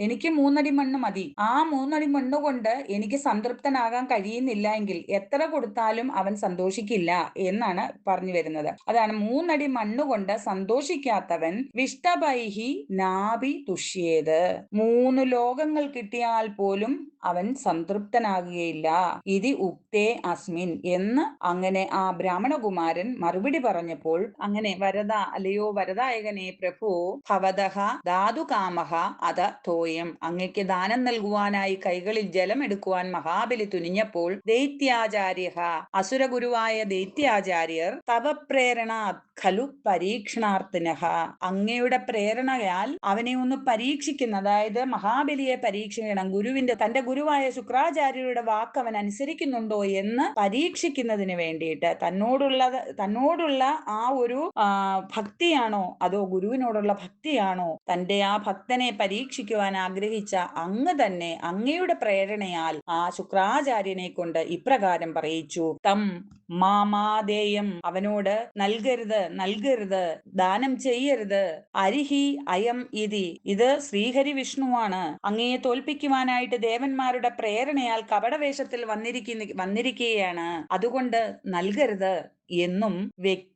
എനിക്ക് 3 അടി മണ്ണ് മതി. ആ 3 അടി മണ്ണ് കൊണ്ട് എനിക്ക് സംതൃപ്തനാകാൻ കഴിയുന്നില്ല എങ്കിൽ എത്ര കൊടുത്താലും അവൻ സന്തോഷിക്കില്ല എന്നാണ് പറഞ്ഞു വരുന്നത്. അതാണ് 3 അടി മണ്ണ് കൊണ്ട് സന്തോഷിക്കാത്തവൻ വിഷ്ടഭൈഹി നാഭി തുഷ്യേത്. 3 ലോകങ്ങൾ കിട്ടിയാൽ പോലും അവൻ സംതൃപ്തനാകുകയില്ല. ഇതി ഉക്തേ അസ്മിൻ എന്ന് അങ്ങനെ ആ ബ്രാഹ്മണകുമാരൻ മറുപടി പറഞ്ഞപ്പോൾ, അങ്ങനെ വരദ അല്ലയോ വരദായകനെ പ്രഭു, ഭവതഃ ധാതുകാമഃ അത തോയം, അങ്ങയ്ക്ക് ദാനം നൽകുവാനായി കൈകളിൽ ജലം എടുക്കുവാൻ മഹാബലി തുനിഞ്ഞപ്പോൾ ദൈത്യാചാര്യഃ അസുരഗുരുവായ ദൈത്യാചാര്യർ തവ പ്രേരണ ഖലു പരീക്ഷണാർത്ഥിനഃ, അങ്ങയുടെ പ്രേരണയാൽ അവനെ ഒന്ന് പരീക്ഷിക്കുന്ന, അതായത് മഹാബലിയെ പരീക്ഷിക്കണം, തന്റെ ഗുരുവായ ശുക്രാചാര്യരുടെ വാക്ക് അവൻ അനുസരിക്കുന്നുണ്ടോ എന്ന് പരീക്ഷിക്കുന്നതിന് വേണ്ടിയിട്ട് തന്നോടുള്ള ആ ഒരു ഭക്തിയാണോ അതോ ഗുരുവിനോടുള്ള ഭക്തിയാണോ, തന്റെ ആ ഭക്തനെ പരീക്ഷിക്കുവാൻ ആഗ്രഹിച്ച അങ്ങ് തന്നെ അങ്ങയുടെ പ്രേരണയാൽ ആ ശുക്രാചാര്യനെ കൊണ്ട് ഇപ്രകാരം പറയിച്ചു. തം മാമാദേയം, അവനോട് നൽകരുത്, ദാനം ചെയ്യരുത്. അരിഹി അയം ഇതി, ഇത് ശ്രീഹരി വിഷ്ണുവാണ്, അങ്ങയെ തോൽപ്പിക്കുവാനായിട്ട് ദേവന്മാരുടെ പ്രേരണയാൽ കപടവേഷത്തിൽ വന്നിരിക്കുകയാണ്, അതുകൊണ്ട് നൽകരുത് എന്നും വ്യക്തം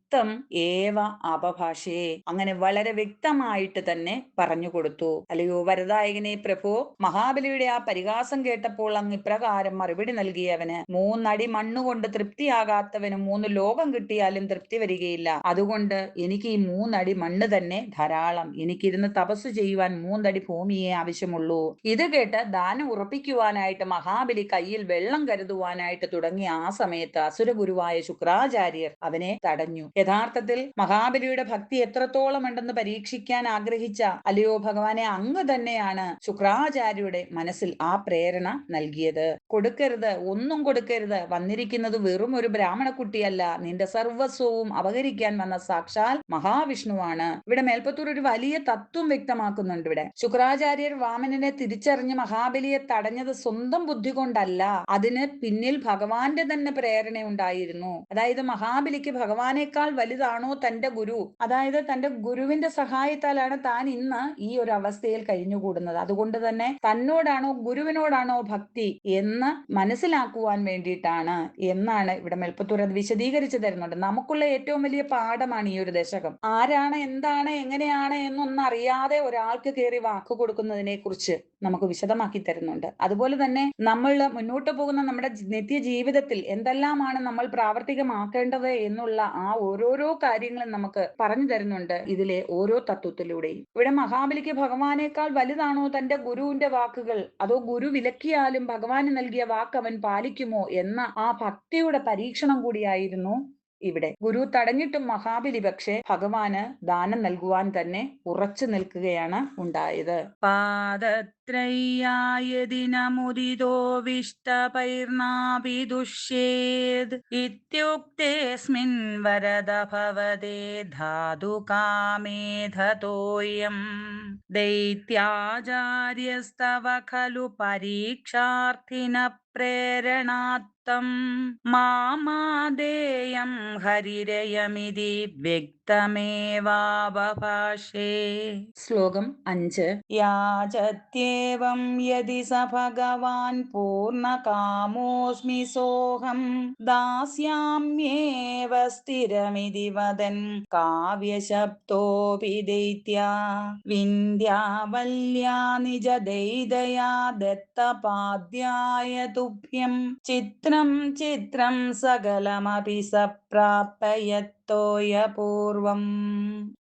ഏവ അപഭാഷേ, അങ്ങനെ വളരെ വ്യക്തമായിട്ട് തന്നെ പറഞ്ഞു കൊടുത്തു. അല്ലയോ വരദായകനെ പ്രഭു, മഹാബലിയുടെ ആ പരിഹാസം കേട്ടപ്പോൾ അങ്ങ് ഇപ്രകാരം മറുപടി നൽകിയവന് 3 അടി മണ്ണുകൊണ്ട് തൃപ്തിയാകാത്തവന് 3 ലോകം കിട്ടിയാലും തൃപ്തി വരികയില്ല. അതുകൊണ്ട് എനിക്ക് ഈ 3 അടി മണ്ണ് തന്നെ ധാരാളം, എനിക്കിരുന്ന് തപസ് ചെയ്യുവാൻ 3 അടി ഭൂമിയെ ആവശ്യമുള്ളൂ. ഇത് കേട്ട് ദാനം ഉറപ്പിക്കുവാനായിട്ട് മഹാബലി കയ്യിൽ വെള്ളം കരുതുവാനായിട്ട് തുടങ്ങിയ ആ സമയത്ത് അസുരഗുരുവായ ശുക്രാചാര്യർ അവനെ തടഞ്ഞു. യഥാർത്ഥത്തിൽ മഹാബലിയുടെ ഭക്തി എത്രത്തോളം ഉണ്ടെന്ന് പരീക്ഷിക്കാൻ ആഗ്രഹിച്ച അല്ലയോ ഭഗവാനെ, അങ്ങ് തന്നെയാണ് ശുക്രാചാര്യരുടെ മനസ്സിൽ ആ പ്രേരണ നൽകിയത്. കൊടുക്കരുത്, ഒന്നും കൊടുക്കരുത്, വന്നിരിക്കുന്നത് വെറും ഒരു ബ്രാഹ്മണ കുട്ടിയല്ല, നിന്റെ സർവസ്വവും അപഹരിക്കാൻ വന്ന സാക്ഷാൽ മഹാവിഷ്ണുവാണ്. ഇവിടെ മേൽപ്പത്തൂർ ഒരു വലിയ തത്വം വ്യക്തമാക്കുന്നുണ്ട്. ഇവിടെ ശുക്രാചാര്യർ വാമനനെ തിരിച്ചറിഞ്ഞ് മഹാബലിയെ തടഞ്ഞത് സ്വന്തം ബുദ്ധി കൊണ്ടല്ല, അതിന് പിന്നിൽ ഭഗവാന്റെ തന്നെ പ്രേരണ ഉണ്ടായിരുന്നു. അതായത് മഹാബലിക്ക് ഭഗവാനേക്കാൾ വലുതാണോ തന്റെ ഗുരു, അതായത് തന്റെ ഗുരുവിന്റെ സഹായത്താലാണ് താൻ ഇന്ന് ഈ ഒരു അവസ്ഥയിൽ കഴിഞ്ഞുകൂടുന്നത്. അതുകൊണ്ട് തന്നെ തന്നോടാണോ ഗുരുവിനോടാണോ ഭക്തി എന്ന് മനസ്സിലാക്കുവാൻ വേണ്ടിയിട്ടാണ് എന്നാണ് ഇവിടെ മേൽപ്പത്തൂർ അത് വിശദീകരിച്ചു തരുന്നുണ്ട്. നമുക്കുള്ള ഏറ്റവും വലിയ പാഠമാണ് ഈ ഒരു ദശകം. ആരാണ്, എന്താണ്, എങ്ങനെയാണ് എന്നൊന്നും അറിയാതെ ഒരാൾക്ക് കയറി വാക്ക് കൊടുക്കുന്നതിനെ കുറിച്ച് നമുക്ക് വിശദമാക്കി തരുന്നുണ്ട്. അതുപോലെ തന്നെ നമ്മൾ മുന്നോട്ട് പോകുന്ന നമ്മുടെ നിത്യ ജീവിതത്തിൽ എന്തെല്ലാമാണ് നമ്മൾ പ്രാവർത്തികമാക്കേണ്ടത് എന്നുള്ള ആ ഓരോരോ കാര്യങ്ങളും നമുക്ക് പറഞ്ഞു തരുന്നുണ്ട് ഇതിലെ ഓരോ തത്വത്തിലൂടെയും. ഇവിടെ മഹാബലിക്ക് ഭഗവാനേക്കാൾ വലുതാണോ തന്റെ ഗുരുവിന്റെ വാക്കുകൾ, അതോ ഗുരു വിലക്കിയാലും ഭഗവാന് നൽകിയ വാക്ക് അവൻ പാലിക്കുമോ എന്ന ആ ഭക്തിയുടെ പരീക്ഷണം കൂടിയായിരുന്നു ഇവിടെ. ഗുരു തടഞ്ഞിട്ടും മഹാബലി പക്ഷേ ഭഗവാന് ദാനം നൽകുവാൻ തന്നെ ഉറച്ചു നിൽക്കുകയാണ് ഉണ്ടായത്. പാദത്രയ്യായതിനമുദിതോ വിഷ്ടപൈർനാഭി ദുഷ്യേത് ഇത്യുക്തേസ്മിൻ വരദ ഭവതേ ധാതുകാമേധതോയം ദൈത്യാചാര്യസ്തവ ഖലു പരീക്ഷാർത്ഥിന പ്രേരണാത്തം മാമാദേയം ഹരിരയമിതി വ്യക്തമേവാവഭാഷേ. ശ്ലോകം 5. യാചത്യേവം യദി സ ഭഗവാൻ പൂർണ്ണകാമോസ്മി സോഹം ദാസ്യാമ്യേവ സ്ഥിരമിതി വദൻ കാവ്യശബ്ദോപി ദൈത്യാ വിന്ധ്യാവല്യാ നിജദൈതയാ ദത്തപാദ്യായ തുഭ്യം ചിത്രം ചിത്രം സകലമപി സ പ്രാപ്തയത്തോയപൂർവം.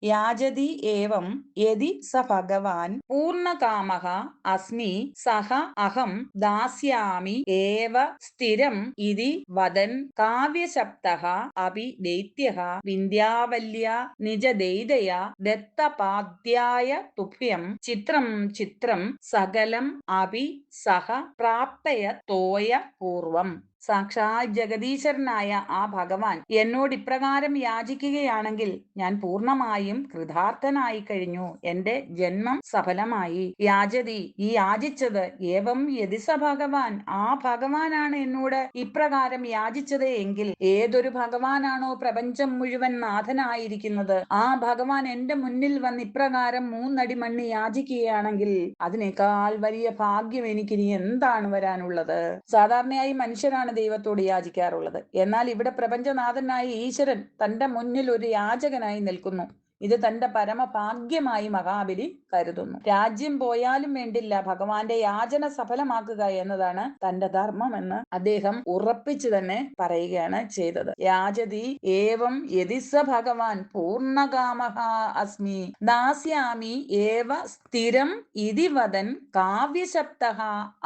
യാചതി ഏവം യദി സ ഭഗവാൻ പൂർണ്ണകാമഃ അസ്മി സഹ അഹം ദാസ്യാമി ഏവ സ്ഥിരം ഇതി വദൻ കാവ്യശബ്ദഃ അപി ദൈത്യഃ വിന്ധ്യാവല്യാ നിജദൈതയാ ദത്തപാദ്യായ തുഭ്യം ചിത്രം ചിത്രം സകലം അപി സഹ പ്രാപ്തയത്തോയ പൂർവം. സാക്ഷാൽ ജഗദീശ്വരനായ ആ ഭഗവാൻ എന്നോട് ഇപ്രകാരം യാചിക്കുകയാണെങ്കിൽ ഞാൻ പൂർണ്ണമായും കൃതാർത്ഥനായി കഴിഞ്ഞു. എന്റെ ജന്മം സഫലമായി. യാചതി, ഈ യാചിച്ചത് ഏവം യതിസ ഭഗവാൻ, ആ ഭഗവാനാണ് എന്നോട് ഇപ്രകാരം യാചിച്ചത് എങ്കിൽ, ഏതൊരു ഭഗവാനാണോ പ്രപഞ്ചം മുഴുവൻ നാഥനായിരിക്കുന്നത്, ആ ഭഗവാൻ എന്റെ മുന്നിൽ വന്ന് ഇപ്രകാരം മൂന്നടി മണ്ണ് യാചിക്കുകയാണെങ്കിൽ അതിനേക്കാൾ വലിയ ഭാഗ്യം എനിക്കിനി എന്താണ് വരാനുള്ളത്? സാധാരണയായി മനുഷ്യരാണ് ദൈവത്തോട് യാചിക്കാറുള്ളത്. എന്നാൽ ഇവിടെ പ്രപഞ്ചനാഥനായ ഈശ്വരൻ തന്റെ മുന്നിൽ ഒരു യാചകനായി നിൽക്കുന്നു. ഇത് തന്റെ പരമഭാഗ്യമായി മഹാബലി കരുതുന്നു. രാജ്യം പോയാലും വേണ്ടില്ല, ഭഗവാന്റെ യാചന സഫലമാക്കുക എന്നതാണ് തന്റെ ധർമ്മമെന്ന് അദ്ദേഹം ഉറപ്പിച്ചു തന്നെ പറയുകയാണ് ചെയ്തത്. യാചതി ഏവം യതിസ ഭഗവാൻ പൂർണ്ണകാമഃ അസ്മി ദാസ്യാമി ഏവ സ്ഥിരം ഇതി വദൻ കാവ്യശബ്ദഃ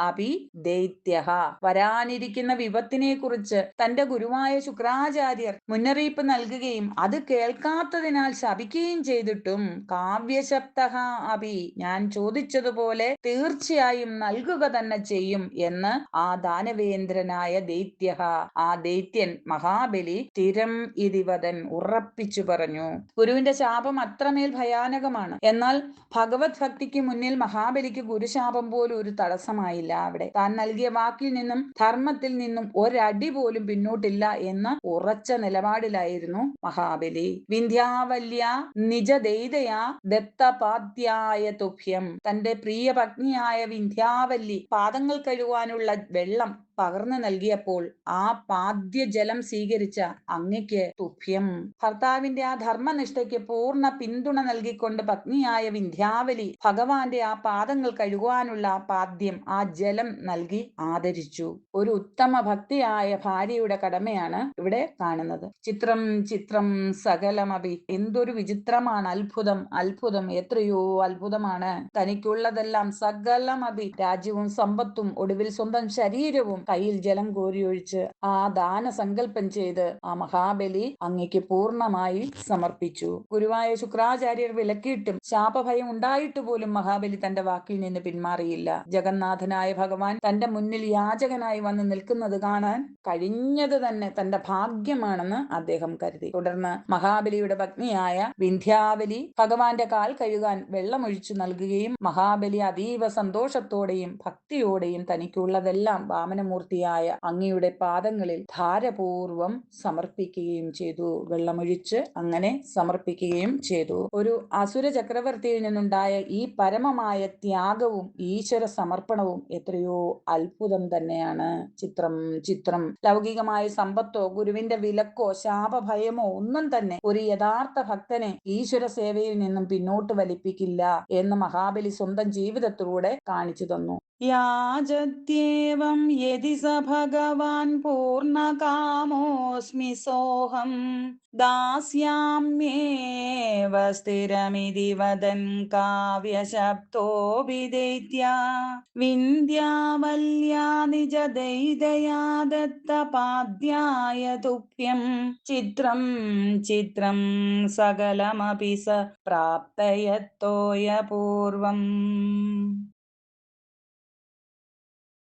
അപി ദൈത്യഃ. വരാനിരിക്കുന്ന വിപത്തിനെ കുറിച്ച് തന്റെ ഗുരുവായ ശുക്രാചാര്യർ മുന്നറിയിപ്പ് നൽകുകയും അത് കേൾക്കാത്തതിനാൽ ശപിക്കുകയും ചെയ്തിട്ടും കാവ്യശബ്ദഃ അപി, ഞാൻ ചോദിച്ചതുപോലെ തീർച്ചയായും നൽകുക തന്നെ ചെയ്യും എന്ന് ആ ദാനവേന്ദ്രനായ ദൈത്യഃ, ആ ദൈത്യൻ മഹാബലി സ്ഥിരം ഇതിവദൻ ഉറപ്പിച്ചു പറഞ്ഞു. ഗുരുവിന്റെ ശാപം അത്രമേൽ ഭയാനകമാണ്. എന്നാൽ ഭഗവത് ഭക്തിക്ക് മുന്നിൽ മഹാബലിക്ക് ഗുരുശാപം പോലും ഒരു തടസ്സമായില്ല. അവിടെ താൻ നൽകിയ വാക്കിൽ നിന്നും ധർമ്മത്തിൽ നിന്നും ഒരടി പോലും പിന്നോട്ടില്ല എന്ന ഉറച്ച നിലപാടിലായിരുന്നു മഹാബലി. വിന്ധ്യാവല്യ നിജദൈതയാ ദത്തപാദ്യായ തുഭ്യം, തന്റെ പ്രിയ പത്നിയായ വിന്ധ്യാവല്ലി പാദങ്ങൾ കഴുകുവാനുള്ള വെള്ളം പകർന്നു നൽകിയപ്പോൾ ആ പാദ്യജലം സ്വീകരിച്ച അങ്ങയ്ക്ക് തുഭ്യം. ഭർത്താവിന്റെ ആ ധർമ്മനിഷ്ഠയ്ക്ക് പൂർണ്ണ പിന്തുണ നൽകിക്കൊണ്ട് പത്നിയായ വിന്ധ്യാവലി ഭഗവാന്റെ ആ പാദങ്ങൾ കഴുകുവാനുള്ള ആ പാദ്യം, ആ ജലം നൽകി ആദരിച്ചു. ഒരു ഉത്തമ ഭക്തിയായ ഭാര്യയുടെ കടമയാണ് ഇവിടെ കാണുന്നത്. ചിത്രം ചിത്രം സകലമപി, എന്തൊരു വിചിത്രമാണ്, അത്ഭുതം അത്ഭുതം, എത്രയോ അത്ഭുതമാണ്. തനിക്കുള്ളതെല്ലാം സകലമപി, രാജ്യവും സമ്പത്തും ഒടുവിൽ സ്വന്തം ശരീരവും കയ്യിൽ ജലം കോരിയൊഴിച്ച് ആ ദാനസങ്കല്പം ചെയ്ത് ആ മഹാബലി അങ്ങയ്ക്ക് പൂർണ്ണമായി സമർപ്പിച്ചു. ഗുരുവായ ശുക്രാചാര്യർ വിലക്കിയിട്ടും ശാപഭയം ഉണ്ടായിട്ട് പോലും മഹാബലി തന്റെ വാക്കിൽ നിന്ന് പിന്മാറിയില്ല. ജഗന്നാഥനായ ഭഗവാൻ തന്റെ മുന്നിൽ യാചകനായി വന്ന് നിൽക്കുന്നത് കാണാൻ കഴിഞ്ഞത് തന്നെ തന്റെ ഭാഗ്യമാണെന്ന് അദ്ദേഹം കരുതി. തുടർന്ന് മഹാബലിയുടെ പത്നിയായ വിന്ധ്യാവലി ഭഗവാന്റെ കാൽ കഴുകാൻ വെള്ളമൊഴിച്ചു നൽകുകയും മഹാബലി അതീവ സന്തോഷത്തോടെയും ഭക്തിയോടെയും തനിക്കുള്ളതെല്ലാം വാമനമൂർത്തിയായ അങ്ങയുടെ പാദങ്ങളിൽ ധാരപൂർവം സമർപ്പിക്കുകയും ചെയ്തു. വെള്ളമൊഴിച്ച് അങ്ങനെ സമർപ്പിക്കുകയും ചെയ്തു. ഒരു അസുര ചക്രവർത്തിയിൽ നിന്നുണ്ടായ ഈ പരമമായ ത്യാഗവും ഈശ്വര സമർപ്പണവും എത്രയോ അത്ഭുതം തന്നെയാണ്. ചിത്രം ചിത്രം. ലൗകികമായ സമ്പത്തോ ഗുരുവിന്റെ വിലക്കോ ശാപഭയമോ ഒന്നും തന്നെ ഒരു യഥാർത്ഥ ഭക്തനെ ഈശ്വര സേവയിൽ നിന്നും പിന്നോട്ട് വലിപ്പിക്കില്ല എന്ന് മഹാബലി സ്വന്തം ജീവിതത്തിലൂടെ കാണിച്ചു തന്നു. യാചത്യേവം യതി സ ഭഗവാൻ പൂർണ്ണകാമോസ്മി സോഹം ദാസ്യാമ്യേവ സ്ഥിരമിതി വദൻ കാവ്യശബ്ദോപി ദൈത്യാ വിന്ധ്യാവല്യാ നിജദൈതയാ ദത്തപാദ്യായ തുഭ്യം. ചിത്രം ചിത്രം സകലമപി സ പ്രാപ്തയത്തോയ പൂർവം.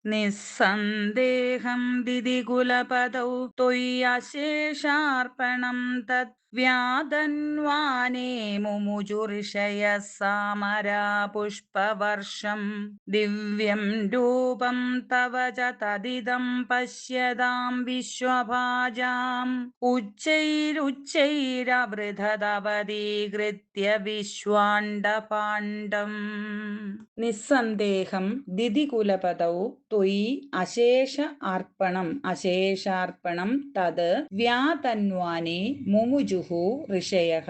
നിസ്സന്ദേഹം ദിദികുലപദൗ ത്വയ്യശേഷാർപ്പണം തത് വ്യാതന്വാനേ മുമുചുർഷയഃ സാമരാ പുഷ്പവർഷം. ദിവ്യം രൂപം തവ ച തദിദം പശ്യതാം വിശ്വഭാജാം ഉച്ചൈരുച്ചൈരവൃധതവതീകൃത്യ വിശ്വാണ്ഡപാണ്ഡം. നിസ്സന്ദേഹം ദിദികുലപദൗ ത്വയി അശേഷ അർപ്പണം അശേഷാർപ്പണം തത് വ്യാതന്വാനേ മുമുജുഹു ഋഷയഃ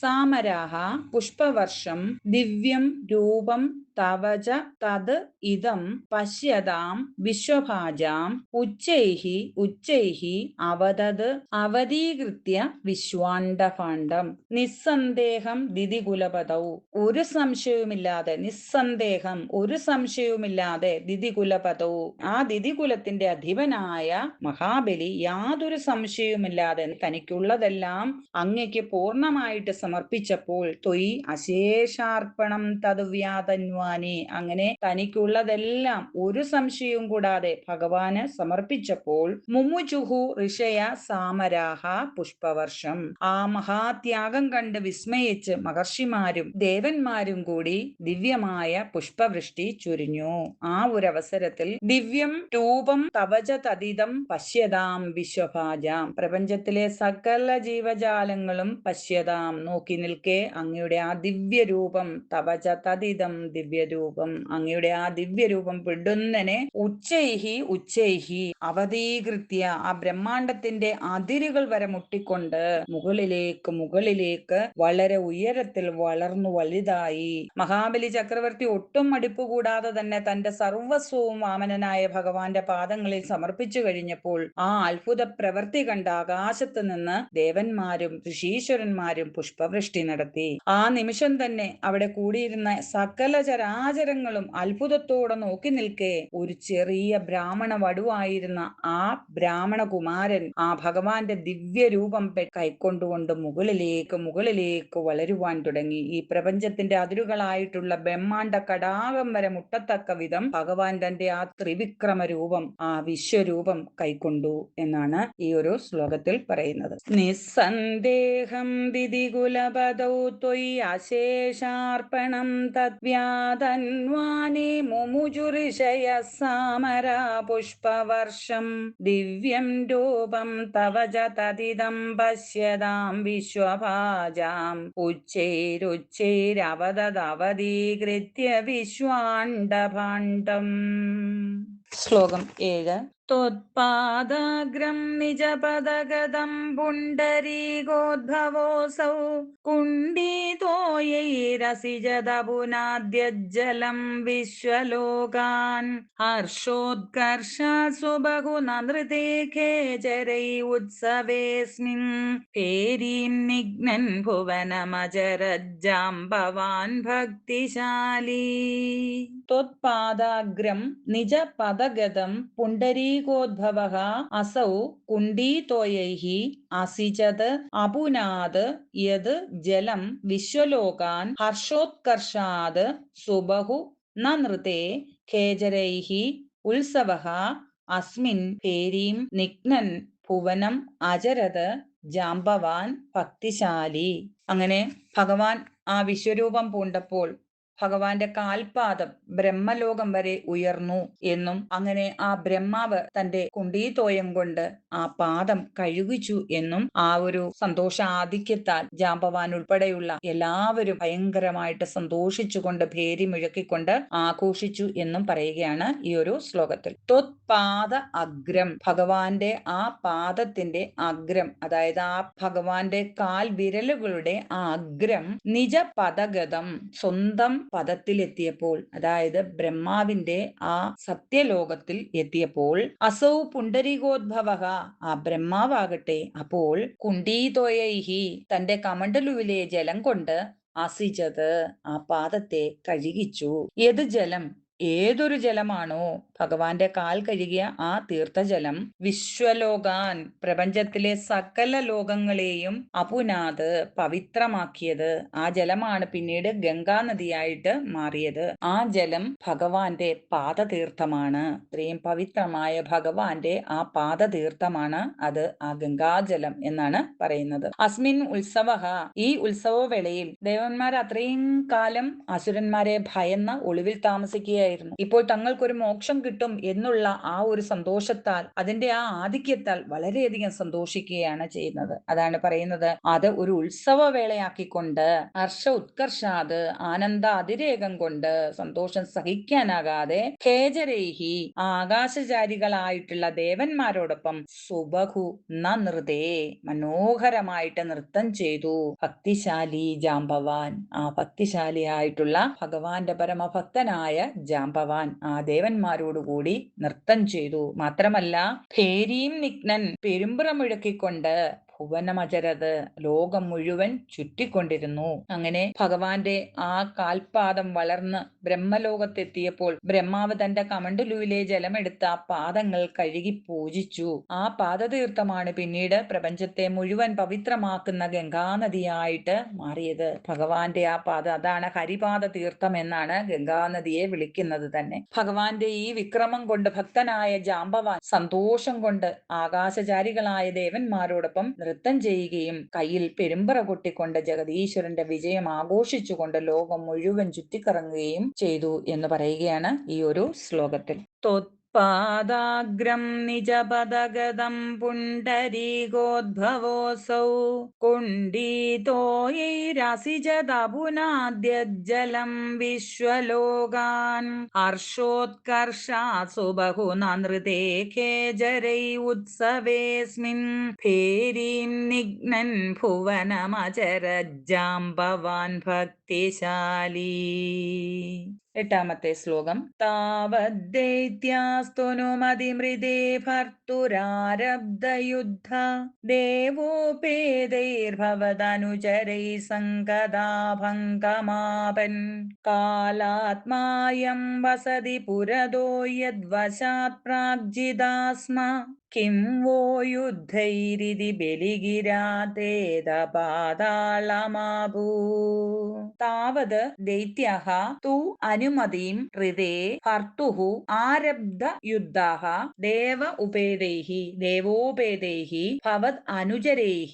സാമരാഃ പുഷ്പവർഷം. ദിവ്യം രൂപം തവ ച തത് ഇദം പശ്യതാം വിശ്വഭാജാം ഉച്ചൈഃ ഉച്ചൈഃ അവദത് അവതീകൃത്യ വിശ്വാണ്ഡപാണ്ഡം. നിസ്സന്ദേഹം ദിദികുലപദൗ, ഒരു സംശയവുമില്ലാതെ, നിസ്സന്ദേഹം ഒരു സംശയവുമില്ലാതെ, ദിദികുലപദൗ ആ ദിദികുലത്തിന്റെ അധിപനായ മഹാബലി യാതൊരു സംശയവുമില്ലാതെ തനിക്കുള്ളതെല്ലാം അങ്ങയ്ക്ക് പൂർണ്ണമായിട്ട് സമർപ്പിച്ചപ്പോൾ ത്വയി അശേഷാർപ്പണം തത് വ്യാതന്വാനേ, ഭഗവാനെ. അങ്ങനെ തനിക്കുള്ളതെല്ലാം ഒരു സംശയവും കൂടാതെ ഭഗവാന് സമർപ്പിച്ചപ്പോൾ മുമുചുഹു ഋഷയ സാമരാഹ പുഷ്പവർഷം. ആ മഹാത്യാഗം കണ്ട് വിസ്മയിച്ച് മഹർഷിമാരും ദേവന്മാരും കൂടി ദിവ്യമായ പുഷ്പവൃഷ്ടി ചൊരിഞ്ഞു. ആ ഒരു അവസരത്തിൽ ദിവ്യം രൂപം തവച തദിതം പശ്യതാം വിശ്വഭാജാം. പ്രപഞ്ചത്തിലെ സകല ജീവജാലങ്ങളും പശ്യതാം നോക്കി നിൽക്കെ അങ്ങയുടെ ആ ദിവ്യരൂപം, തവച തദിതം ദിവ്യരൂപം, അങ്ങയുടെ ആ ദിവ്യരൂപം പിടുന്നനെ ഉച്ചൈഹി ഉച്ചൈഹി അവതീകൃത്യ ആ ബ്രഹ്മാണ്ടത്തിന്റെ അതിരുകൾ വരെ മുട്ടിക്കൊണ്ട് മുകളിലേക്ക് മുകളിലേക്ക് വളരെ ഉയരത്തിൽ വളർന്നു വലുതായി. മഹാബലി ചക്രവർത്തി ഒട്ടും മടിപ്പ് കൂടാതെ തന്നെ തന്റെ സർവസ്വവും വാമനനായ ഭഗവാന്റെ പാദങ്ങളിൽ സമർപ്പിച്ചു കഴിഞ്ഞപ്പോൾ ആ അത്ഭുത പ്രവൃത്തി കണ്ട ആകാശത്ത് നിന്ന് ദേവന്മാരും ഋഷീശ്വരന്മാരും പുഷ്പവൃഷ്ടി നടത്തി. ആ നിമിഷം തന്നെ അവിടെ കൂടിയിരുന്ന സകല ചരാചരങ്ങളും അത്ഭുതത്തോടെ നോക്കി നിൽക്കെ ഒരു ചെറിയ ബ്രാഹ്മണ വടുവായിരുന്ന ആ ബ്രാഹ്മണ കുമാരൻ ആ ഭഗവാന്റെ ദിവ്യ രൂപം കൈക്കൊണ്ടുകൊണ്ട് മുകളിലേക്ക് മുകളിലേക്ക് വളരുവാൻ തുടങ്ങി. ഈ പ്രപഞ്ചത്തിന്റെ അതിരുകളായിട്ടുള്ള ബ്രഹ്മാണ്ട കടാകം വരെ മുട്ടത്തക്ക വിധം ഭഗവാൻ തന്റെ ആ ത്രിവിക്രമ രൂപം, ആ വിശ്വരൂപം കൈക്കൊണ്ടു എന്നാണ് ഈ ഒരു ശ്ലോകത്തിൽ പറയുന്നത്. നിസ്സന്ദേഹം ദിദികുലപദൗ ത്വയി അശേഷാർപ്പണം തദ്വ്യാതന്വാനി മുമുജുഋഷയ സാമരാ പുഷ്പവർഷം ദിവ്യം രൂപം തവ ച തദിദം പശ്യതാം വിശ്വഭാജാം ഉച്ചൈരുച്ചൈരവതദവതീകൃത്യ വിശ്വാണ്ഡഭാണ്ഡം. ശ്ലോകം 7. ത്വത്പാദാഗ്രം നിജപദഗതം പുണ്ഡരീകോദ്ഭവോऽസൗ കുണ്ഠിതോയൈരസിജദപുനാദ്യജ്ജലം വിശ്വലോകാൻ ഹർഷോത്കർഷാത്സു ബഹുനനൃതേ ഖേചരൈ ഉത്സവേസ്മിൻ ഭേരീം നിഘ്നൻ ഭുവനമചരജ്ജാംബവാൻ ഭക്തിശാലീ. ത്വത്പാദാഗ്രം നിജപദഗതം പുണ്ഡരീകോദ്ഭവഃ അസൗ കുണ്ഠിതോയൈഃ അസിജത് അപുനാത് യത് ജലം വിശ്വലോകാൻ ഹർഷോത്കർഷാത് സുബഹു നനൃതേ ഖേചരൈഃ ഉത്സവഃ അസ്മിൻ ഭേരീം നിഘ്നൻ ഭുവനം അചരത് ജാംബവാൻ ഭക്തിശാലി. അങ്ങനെ ഭഗവാൻ ആ വിശ്വരൂപം പൂണ്ടപ്പോൾ ഭഗവാന്റെ കാൽപാദം ബ്രഹ്മലോകം വരെ ഉയർന്നു എന്നും അങ്ങനെ ആ ബ്രഹ്മാവ് തന്റെ കുണ്ടീതോയം കൊണ്ട് ആ പാദം കഴുകിച്ചു എന്നും ആ ഒരു സന്തോഷാധിക്യത്താൽ ജാമ്പവാൻ ഉൾപ്പെടെയുള്ള എല്ലാവരും ഭയങ്കരമായിട്ട് സന്തോഷിച്ചുകൊണ്ട് ഭേരി മുഴക്കിക്കൊണ്ട് ആഘോഷിച്ചു എന്നും പറയുകയാണ് ഈ ഒരു ശ്ലോകത്തിൽ. ത്വത്പാദ അഗ്രം, ഭഗവാന്റെ ആ പാദത്തിന്റെ അഗ്രം, അതായത് ആ ഭഗവാന്റെ കാൽ വിരലുകളുടെ ആ അഗ്രം നിജ പദഗതം, സ്വന്തം പദത്തിൽ എത്തിയപ്പോൾ, അതായത് ബ്രഹ്മാവിന്റെ ആ സത്യലോകത്തിൽ എത്തിയപ്പോൾ അസൗ പുണ്ടരീകോദ്ഭവ, ആ ബ്രഹ്മാവാകട്ടെ അപ്പോൾ കുണ്ടീതോയൈഹി, തന്റെ കമണ്ഡലുവിലെ ജലം കൊണ്ട് അസിജത്, ആ പാദത്തെ കഴുകിച്ചു. ഏത് ജലം, ഏതൊരു ജലമാണോ ഭഗവാന്റെ കാൽ കഴുകിയ ആ തീർത്ഥജലം, വിശ്വലോകാൻ, പ്രപഞ്ചത്തിലെ സകല ലോകങ്ങളെയും അപുനാത്, പവിത്രമാക്കിയത്. ആ ജലമാണ് പിന്നീട് ഗംഗാ നദിയായിട്ട് മാറിയത്. ആ ജലം ഭഗവാന്റെ പാദതീർത്ഥമാണ്. ഇത്രയും പവിത്രമായ ഭഗവാന്റെ ആ പാദതീർത്ഥമാണ് അത്, ആ ഗംഗാജലം എന്നാണ് പറയുന്നത്. അസ്മിൻ ഉത്സവ, ഈ ഉത്സവവേളയിൽ ദേവന്മാർ അത്രയും കാലം അസുരന്മാരെ ഭയന്ന് ഒളിവിൽ താമസിക്കുകയായിരുന്നു. ഇപ്പോൾ തങ്ങൾക്കൊരു മോക്ഷം കിട്ടും എന്നുള്ള ആ ഒരു സന്തോഷത്താൽ, അതിന്റെ ആ ആധിക്യത്താൽ വളരെയധികം സന്തോഷിക്കുകയാണ് ചെയ്യുന്നത്. അതാണ് പറയുന്നത്, അത് ഒരു ഉത്സവവേളയാക്കിക്കൊണ്ട് ഹർഷ ഉത്കർഷാത്, ആനന്ദ അതിരേകം കൊണ്ട്, സന്തോഷം സഹിക്കാനാകാതെ, ഖേചരൈഹി, ആകാശചാരികളായിട്ടുള്ള ദേവന്മാരോടൊപ്പം സുബഹു നൃതേ, മനോഹരമായിട്ട് നൃത്തം ചെയ്തു. ഭക്തിശാലി ജാംബവാൻ, ആ ഭക്തിശാലിയായിട്ടുള്ള ഭഗവാന്റെ പരമഭക്തനായ ജാംബവാൻ ആ ദേവന്മാരോടുകൂടി നൃത്തം ചെയ്തു. മാത്രമല്ല ഭേരീം നിഘ്നൻ, പെരുമ്പുറ മുഴക്കിക്കൊണ്ട്, ഭുവനമചരത്, ലോകം മുഴുവൻ ചുറ്റിക്കൊണ്ടിരുന്നു. അങ്ങനെ ഭഗവാന്റെ ആ കാൽപാദം വളർന്ന് ബ്രഹ്മലോകത്തെത്തിയപ്പോൾ ബ്രഹ്മാവ് തന്റെ കമണ്ഡലുവിലെ ജലമെടുത്ത് ആ പാദങ്ങൾ കഴുകി പൂജിച്ചു. ആ പാദതീർത്ഥമാണ് പിന്നീട് പ്രപഞ്ചത്തെ മുഴുവൻ പവിത്രമാക്കുന്ന ഗംഗാനദിയായിട്ട് മാറിയത്. ഭഗവാന്റെ ആ പാദം, അതാണ് ഹരിപാദ തീർത്ഥം എന്നാണ് ഗംഗാനദിയെ വിളിക്കുന്നത് തന്നെ. ഭഗവാന്റെ ഈ വിക്രമം കൊണ്ട് ഭക്തനായ ജാമ്പവാൻ സന്തോഷം കൊണ്ട് ആകാശചാരികളായ ദേവന്മാരോടൊപ്പം നൃത്തം ചെയ്യുകയും കയ്യിൽ പെരുമ്പറ കൊട്ടിക്കൊണ്ട് ജഗദീശ്വരന്റെ വിജയം ആഘോഷിച്ചുകൊണ്ട് ലോകം മുഴുവൻ ചുറ്റിക്കറങ്ങുകയും ചെയ്തു എന്ന് പറയുകയാണ് ഈ ഒരു ശ്ലോകത്തിൽ. പാദാഗ്രം നിജപദഗതം പുണ്ടരീകോദ്ഭവോऽസൗ കുണ്ഡീതോയൈരാസിജതപുനാദ്യജ്ജലം വിശ്വലോകാൻ ഹർഷോത്കർഷാത്സു ബഹുനാ നൃതേ ഖേജരൈ ഉത്സവേസ്മിൻ ഭേരീം നിഘ്നൻ ഭുവനമചരജ്ജാംബവാൻ ഭക്തിശാലീ. എട്ടാമത്തെ ശ്ലോകം. താവദ്ദേത്യാസ്തുനുമതിമൃതേ ഭർത്തുരാരബ്ധയുദ്ധ ദേവോപേതൈർഭവതനുചരൈ സങ്കദാഭംഗമാപൻ കാലാത്മായം വസതി പുരതോ യദ്വശാത് പ്രാഗ്ജിതാസ്മ കിം വോ യുദ്ധൈരിതി ബലിഗിരാതേദപാതാളമാഭൂ. താവത് ദൈത്യാഃ തു അനുമതിം ഋതേ ഭർത്തുഃ ആരബ്ധ യുദ്ധാഃ ദേവോപേതൈഃ ഭവത് അനുചരൈഃ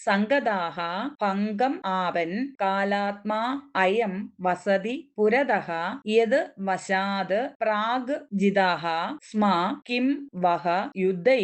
സങ്കദാഃ ഭംഗം ആപൻ കാലാത്മാ അയം വസതി പുരതഃ യത് വശാത് പ്രാഗ് ജിതാഃ സ്മ കിം വഹ യുദ്ധൈഃ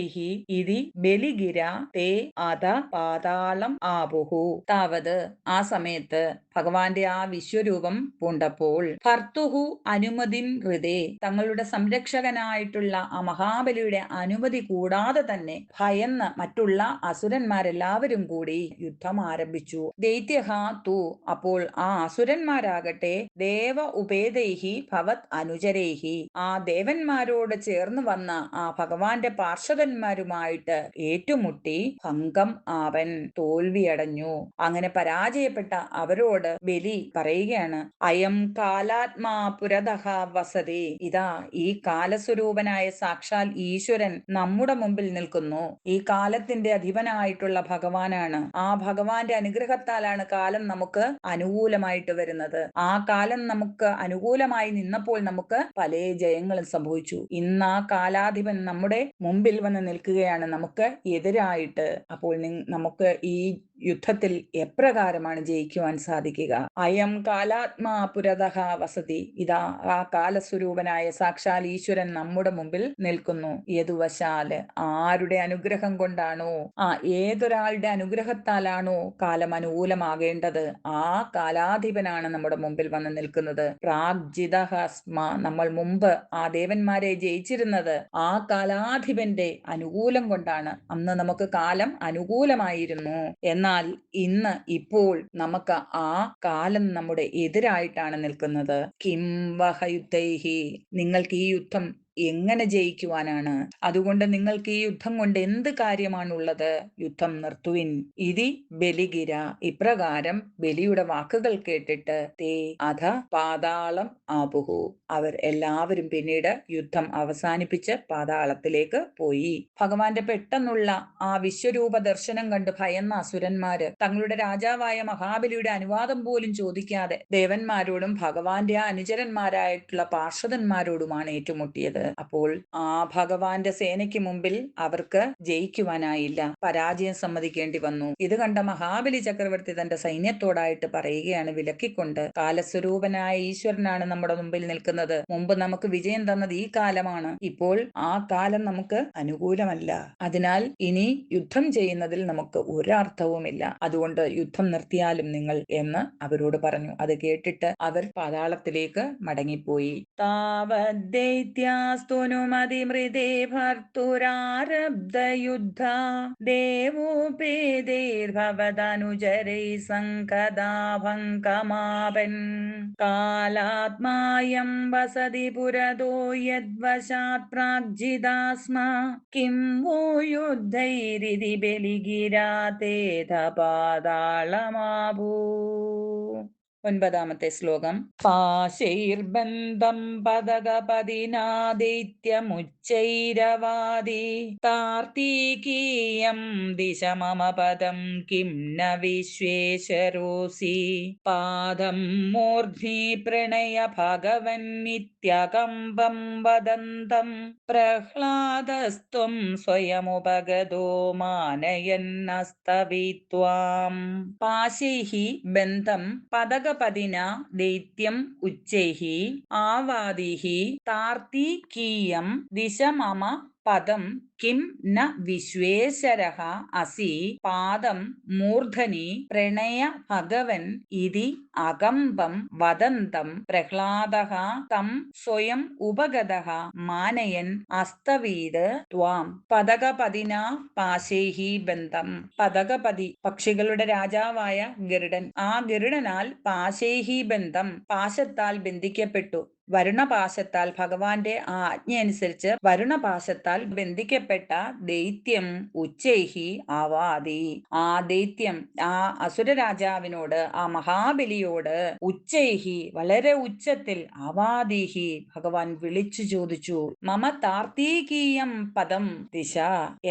ഇതി ബലിഗിര തേ അധ പാതാളം ആപുഃ. താവത് ആ സമയത്ത് ഭഗവാന്റെ ആ വിശ്വരൂപം പൂണ്ടപ്പോൾ ഭർത്തുഹു അനുമതിം ഹൃദേ തങ്ങളുടെ സംരക്ഷകനായിട്ടുള്ള ആ മഹാബലിയുടെ അനുമതി കൂടാതെ തന്നെ ഭയന്ന് മറ്റുള്ള അസുരന്മാരെല്ലാവരും കൂടി യുദ്ധം ആരംഭിച്ചു. ദൈത്യഹ തു അപ്പോൾ ആ അസുരന്മാരാകട്ടെ ദേവ ഉപേതൈഹി ഭവത് അനുചരൈഹി ആ ദേവന്മാരോട് ചേർന്ന് വന്ന ആ ഭഗവാന്റെ പാർഷദന്മാരുമായിട്ട് ഏറ്റുമുട്ടി ഭംഗം ആവൻ തോൽവിയടഞ്ഞു. അങ്ങനെ പരാജയപ്പെട്ട അവരോട് ബലി പറയുകയാണ്, അയം കാലാത്മാ പുരതഃ വസതി. ഇതാ ഈ കാലസ്വരൂപനായ സാക്ഷാൽ ഈശ്വരൻ നമ്മുടെ മുമ്പിൽ നിൽക്കുന്നു. ഈ കാലത്തിന്റെ അധിപനായിട്ടുള്ള ഭഗവാനാണ്. ആ ഭഗവാന്റെ അനുഗ്രഹത്താലാണ് കാലം നമുക്ക് അനുകൂലമായിട്ട് വരുന്നത്. ആ കാലം നമുക്ക് അനുകൂലമായി നിന്നപ്പോൾ നമുക്ക് പല ജയങ്ങളും സംഭവിച്ചു. ഇന്ന് ആ കാലാധിപൻ നമ്മുടെ മുമ്പിൽ വന്ന് നിൽക്കുകയാണ് നമുക്ക് എതിരായിട്ട്. അപ്പോൾ നമുക്ക് ഈ യുദ്ധത്തിൽ എപ്രകാരമാണ് ജയിക്കുവാൻ സാധിക്കുക? അയം കാലാത്മാ പുരതഃ വസതി. ഇതാ ആ കാലസ്വരൂപനായ സാക്ഷാൽ ഈശ്വരൻ നമ്മുടെ മുമ്പിൽ നിൽക്കുന്നു. യദുവശാല് ആരുടെ അനുഗ്രഹം കൊണ്ടാണോ, ഏതൊരാളുടെ അനുഗ്രഹത്താലാണോ കാലം അനുകൂലമാകേണ്ടത്, ആ കാലാധിപനാണ് നമ്മുടെ മുമ്പിൽ വന്ന് നിൽക്കുന്നത്. പ്രാഗ്ജിതഃ സ്മ നമ്മൾ മുമ്പ് ആ ദേവന്മാരെ ജയിച്ചിരുന്നത് ആ കാലാധിപന്റെ അനുകൂലം കൊണ്ടാണ്. അന്ന് നമുക്ക് കാലം അനുകൂലമായിരുന്നു. എന്നാൽ ഇപ്പോൾ നമുക്ക് ആ കാലം നമ്മുടെ എതിരായിട്ടാണ് നിൽക്കുന്നത്. കിം വഹ യുദ്ധൈഹി നിങ്ങൾക്ക് ഈ യുദ്ധം എങ്ങനെ ജയിക്കുവാനാണ്? അതുകൊണ്ട് നിങ്ങൾക്ക് ഈ യുദ്ധം കൊണ്ട് എന്ത് കാര്യമാണുള്ളത്? യുദ്ധം നിർത്തുവിൻ. ഇതി ബലിഗിര ഇപ്രകാരം ബലിയുടെ വാക്കുകൾ കേട്ടിട്ട് തേ അധ പാതാളം ആപുഹു അവർ എല്ലാവരും പിന്നീട് യുദ്ധം അവസാനിപ്പിച്ച് പാതാളത്തിലേക്ക് പോയി. ഭഗവാന്റെ പെട്ടെന്നുള്ള ആ വിശ്വരൂപ ദർശനം കണ്ട് ഭയന്ന അസുരന്മാര് തങ്ങളുടെ രാജാവായ മഹാബലിയുടെ അനുവാദം പോലും ചോദിക്കാതെ ദേവന്മാരോടും ഭഗവാന്റെ ആ അനുചരന്മാരായിട്ടുള്ള പാർഷദന്മാരോടുമാണ് ഏറ്റുമുട്ടിയത്. അപ്പോൾ ആ ഭഗവാന്റെ സേനയ്ക്ക് മുമ്പിൽ അവർക്ക് ജയിക്കുവാനായില്ല, പരാജയം സമ്മതിക്കേണ്ടി വന്നു. ഇത് കണ്ട മഹാബലി ചക്രവർത്തി തന്റെ സൈന്യത്തോടായിട്ട് പറയുകയാണ്, വിലക്കിക്കൊണ്ട്, കാലസ്വരൂപനായ ഈശ്വരനാണ് നമ്മുടെ മുമ്പിൽ നിൽക്കുന്നത്. മുമ്പ് നമുക്ക് വിജയം തന്നത് ഈ കാലമാണ്. ഇപ്പോൾ ആ കാലം നമുക്ക് അനുകൂലമല്ല. അതിനാൽ ഇനി യുദ്ധം ചെയ്യുന്നതിൽ നമുക്ക് ഒരർത്ഥവുമില്ല. അതുകൊണ്ട് യുദ്ധം നിർത്തിയാലും നിങ്ങൾ എന്ന് അവരോട് പറഞ്ഞു. അത് കേട്ടിട്ട് അവർ പാതാളത്തിലേക്ക് മടങ്ങിപ്പോയി. താവദ്ദേത്യാ स्तुनुमतिमृते भर्तुरारब्धयुद्धा देवोपेदैर्भवदनुचरैः सङ्कदा भङ्कमापन् कालात्मायं वसति पुरतो यद्वशात् प्राग्जिता स्म किं वो युद्धैरिति बलिगिरा तेथ पाताളമാപൂ. ഒൻപതാമത്തെ ശ്ലോകം. പാശൈർബന്ധം പദകപതിനാ ദൈത്യമുച്ചൈരവാദി താർത്തീകീയം ദിശ മമ പദം കിം ന വിശ്വേശ്വരോസി പാദം മൂർധ്നി പ്രണയ ഭഗവൻ നിത്യകമ്പം വദന്തം പ്രഹ്ലാദസ്ത്വം സ്വയമുപഗതോ മാനയന്നസ്തവിത്വാം. പാശൈഃ ബന്ധം പദകപതിനാ ദൈത്യം ഉച്ചൈഃ ആവാദിഃ താർത്തീകീയം ദിശ മമ പദം കിം ന വിശ്വേശ്വരഃ അസി പാദം മൂർധനി പ്രണയ ഭഗവൻ ഇതി അകമ്പം വദന്തം പ്രഹ്ലാദഃ തം സ്വയം ഉപഗതഃ മാനയൻ അസ്തവീത് ത്വാം. പദകപതിനാ പാശൈഃ ബന്ധം. പദകപതി പക്ഷികളുടെ രാജാവായ ഗരുഡൻ. ആ ഗരുഡനാൽ പാശൈഃ ബന്ധം പാശത്താൽ ബന്ധിക്കപ്പെട്ടു. വരുണപാശത്താൽ ഭഗവാന്റെ ആ ആജ്ഞയനുസരിച്ച് വരുണപാശത്താൽ ബന്ധിക്കപ്പെട്ട ദൈത്യം ഉച്ചൈഹി ആവാദി. ആ ദൈത്യം ആ അസുരരാജാവിനോട്, ആ മഹാബലിയോട് ഉച്ചൈഹി വളരെ ഉച്ചത്തിൽ ആവാദിഹി ഭഗവാൻ വിളിച്ചു ചോദിച്ചു. മമ താർത്തീകീയം പദം ദിശ,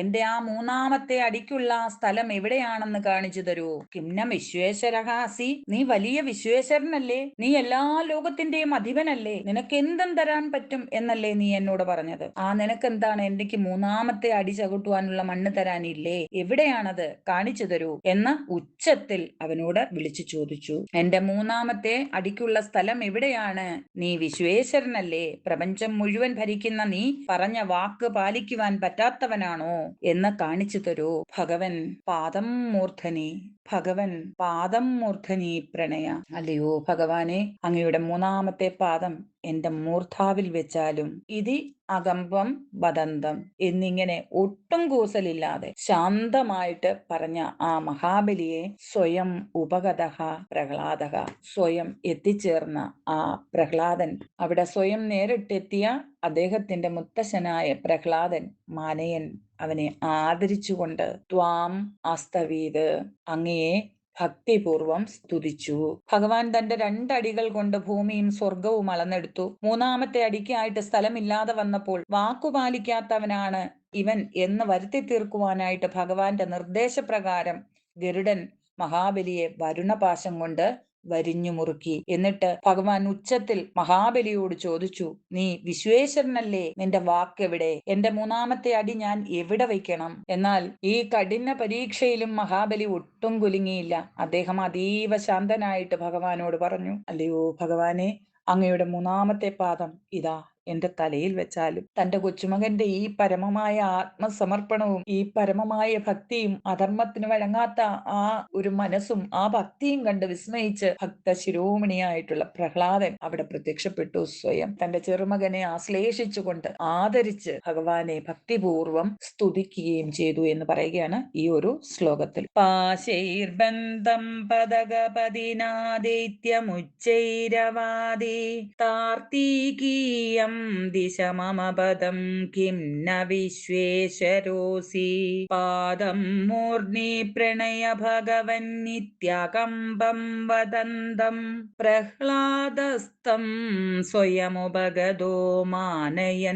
എന്റെ ആ മൂന്നാമത്തെ അടിക്കുള്ള സ്ഥലം എവിടെയാണെന്ന് കാണിച്ചു തരൂ. കിംന വിശ്വേശ്വരഃ അസി, നീ വലിയ വിശ്വേശ്വരനല്ലേ, നീ എല്ലാ ലോകത്തിന്റെയും അധിപനല്ലേ, നിനക്ക് എന്തും തരാൻ പറ്റും എന്നല്ലേ നീ എന്നോട് പറഞ്ഞത്. ആ നിനക്കെന്താണ് എനിക്ക് മൂന്നാമത്തെ അടി ചവിട്ടുവാനുള്ള മണ്ണ് തരാനില്ലേ, എവിടെയാണത്, കാണിച്ചു തരൂ എന്ന് ഉച്ചത്തിൽ അവനോട് വിളിച്ചു ചോദിച്ചു. എന്റെ മൂന്നാമത്തെ അടിക്കുള്ള സ്ഥലം എവിടെയാണ്? നീ വിശ്വേശ്വരനല്ലേ, പ്രപഞ്ചം മുഴുവൻ ഭരിക്കുന്ന നീ പറഞ്ഞ വാക്ക് പാലിക്കുവാൻ പറ്റാത്തവനാണോ എന്ന് കാണിച്ചു തരൂ. ഭഗവൻ പാദം മൂർധനി, ഭഗവൻ പാദം മൂർധനി പ്രണയ. അല്ലയോ ഭഗവാനെ, അങ്ങയുടെ മൂന്നാമത്തെ പാദം എന്റെ മൂർധാവിൽ വെച്ചാലും ഇതി അകമ്പം വദന്തം എന്നിങ്ങനെ ഒട്ടും കൂസലില്ലാതെ ശാന്തമായിട്ട് പറഞ്ഞ ആ മഹാബലിയെ സ്വയം ഉപഗതഃ പ്രഹ്ലാദഃ, സ്വയം എത്തിച്ചേർന്ന ആ പ്രഹ്ലാദൻ, അവിടെ സ്വയം നേരിട്ടെത്തിയ അദ്ദേഹത്തിന്റെ മുത്തശ്ശനായ പ്രഹ്ലാദൻ മാനയൻ അവനെ ആദരിച്ചുകൊണ്ട് ത്വാം അസ്തവീത്, അങ്ങയെ ഭക്തിപൂർവം സ്തുതിച്ചു. ഭഗവാൻ തന്റെ രണ്ടടികൾ കൊണ്ട് ഭൂമിയും സ്വർഗവും അളന്നെടുത്തു. മൂന്നാമത്തെ അടിക്കായിട്ട് സ്ഥലമില്ലാതെ വന്നപ്പോൾ വാക്കുപാലിക്കാത്തവനാണ് ഇവൻ എന്ന് വരുത്തി തീർക്കുവാനായിട്ട് ഭഗവാന്റെ നിർദ്ദേശപ്രകാരം ഗരുഡൻ മഹാബലിയെ വരുണപാശം കൊണ്ട് വരിഞ്ഞു മുറുക്കി. എന്നിട്ട് ഭഗവാൻ ഉച്ചത്തിൽ മഹാബലിയോട് ചോദിച്ചു, നീ വിശ്വേശ്വരനല്ലേ, നിന്റെ വാക്കെവിടെ, എന്റെ മൂന്നാമത്തെ അടി ഞാൻ എവിടെ വയ്ക്കണം? എന്നാൽ ഈ കഠിന പരീക്ഷയിലും മഹാബലി ഒട്ടും കുലുങ്ങിയില്ല. അദ്ദേഹം അതീവ ശാന്തനായിട്ട് ഭഗവാനോട് പറഞ്ഞു, അല്ലയോ ഭഗവാനെ, അങ്ങയുടെ മൂന്നാമത്തെ പാദം ഇതാ എന്റെ തലയിൽ വെച്ചാലും. തന്റെ കൊച്ചുമകന്റെ ഈ പരമമായ ആത്മസമർപ്പണവും ഈ പരമമായ ഭക്തിയും അധർമ്മത്തിന് വഴങ്ങാത്ത ആ ഒരു മനസ്സും ആ ഭക്തിയും കണ്ട് വിസ്മയിച്ച് ഭക്ത ശിരോമണിയായിട്ടുള്ള പ്രഹ്ലാദൻ അവിടെ പ്രത്യക്ഷപ്പെട്ടു. സ്വയം തന്റെ ചെറുമകനെ ആശ്ലേഷിച്ചുകൊണ്ട് ആദരിച്ച് ഭഗവാനെ ഭക്തിപൂർവം സ്തുതിക്കുകയും ചെയ്തു എന്ന് പറയുകയാണ് ഈ ഒരു ശ്ലോകത്തിൽ. പാശൈർബന്ധം പദകപതിനാ ദൈത്യമുച്ചൈരവാദി താർത്തീകീയം ദിശ മമ പദം കിം ന വിശ്വേശ്വരോസി പാദം മൂർധ്നി പ്രണയ ഭഗവൻ നിത്യകമ്പം വദന്തം പ്രഹ്ലാദസ്തം സ്വയമുപഗതോ മാനയന്നസ്തവീത്വാം.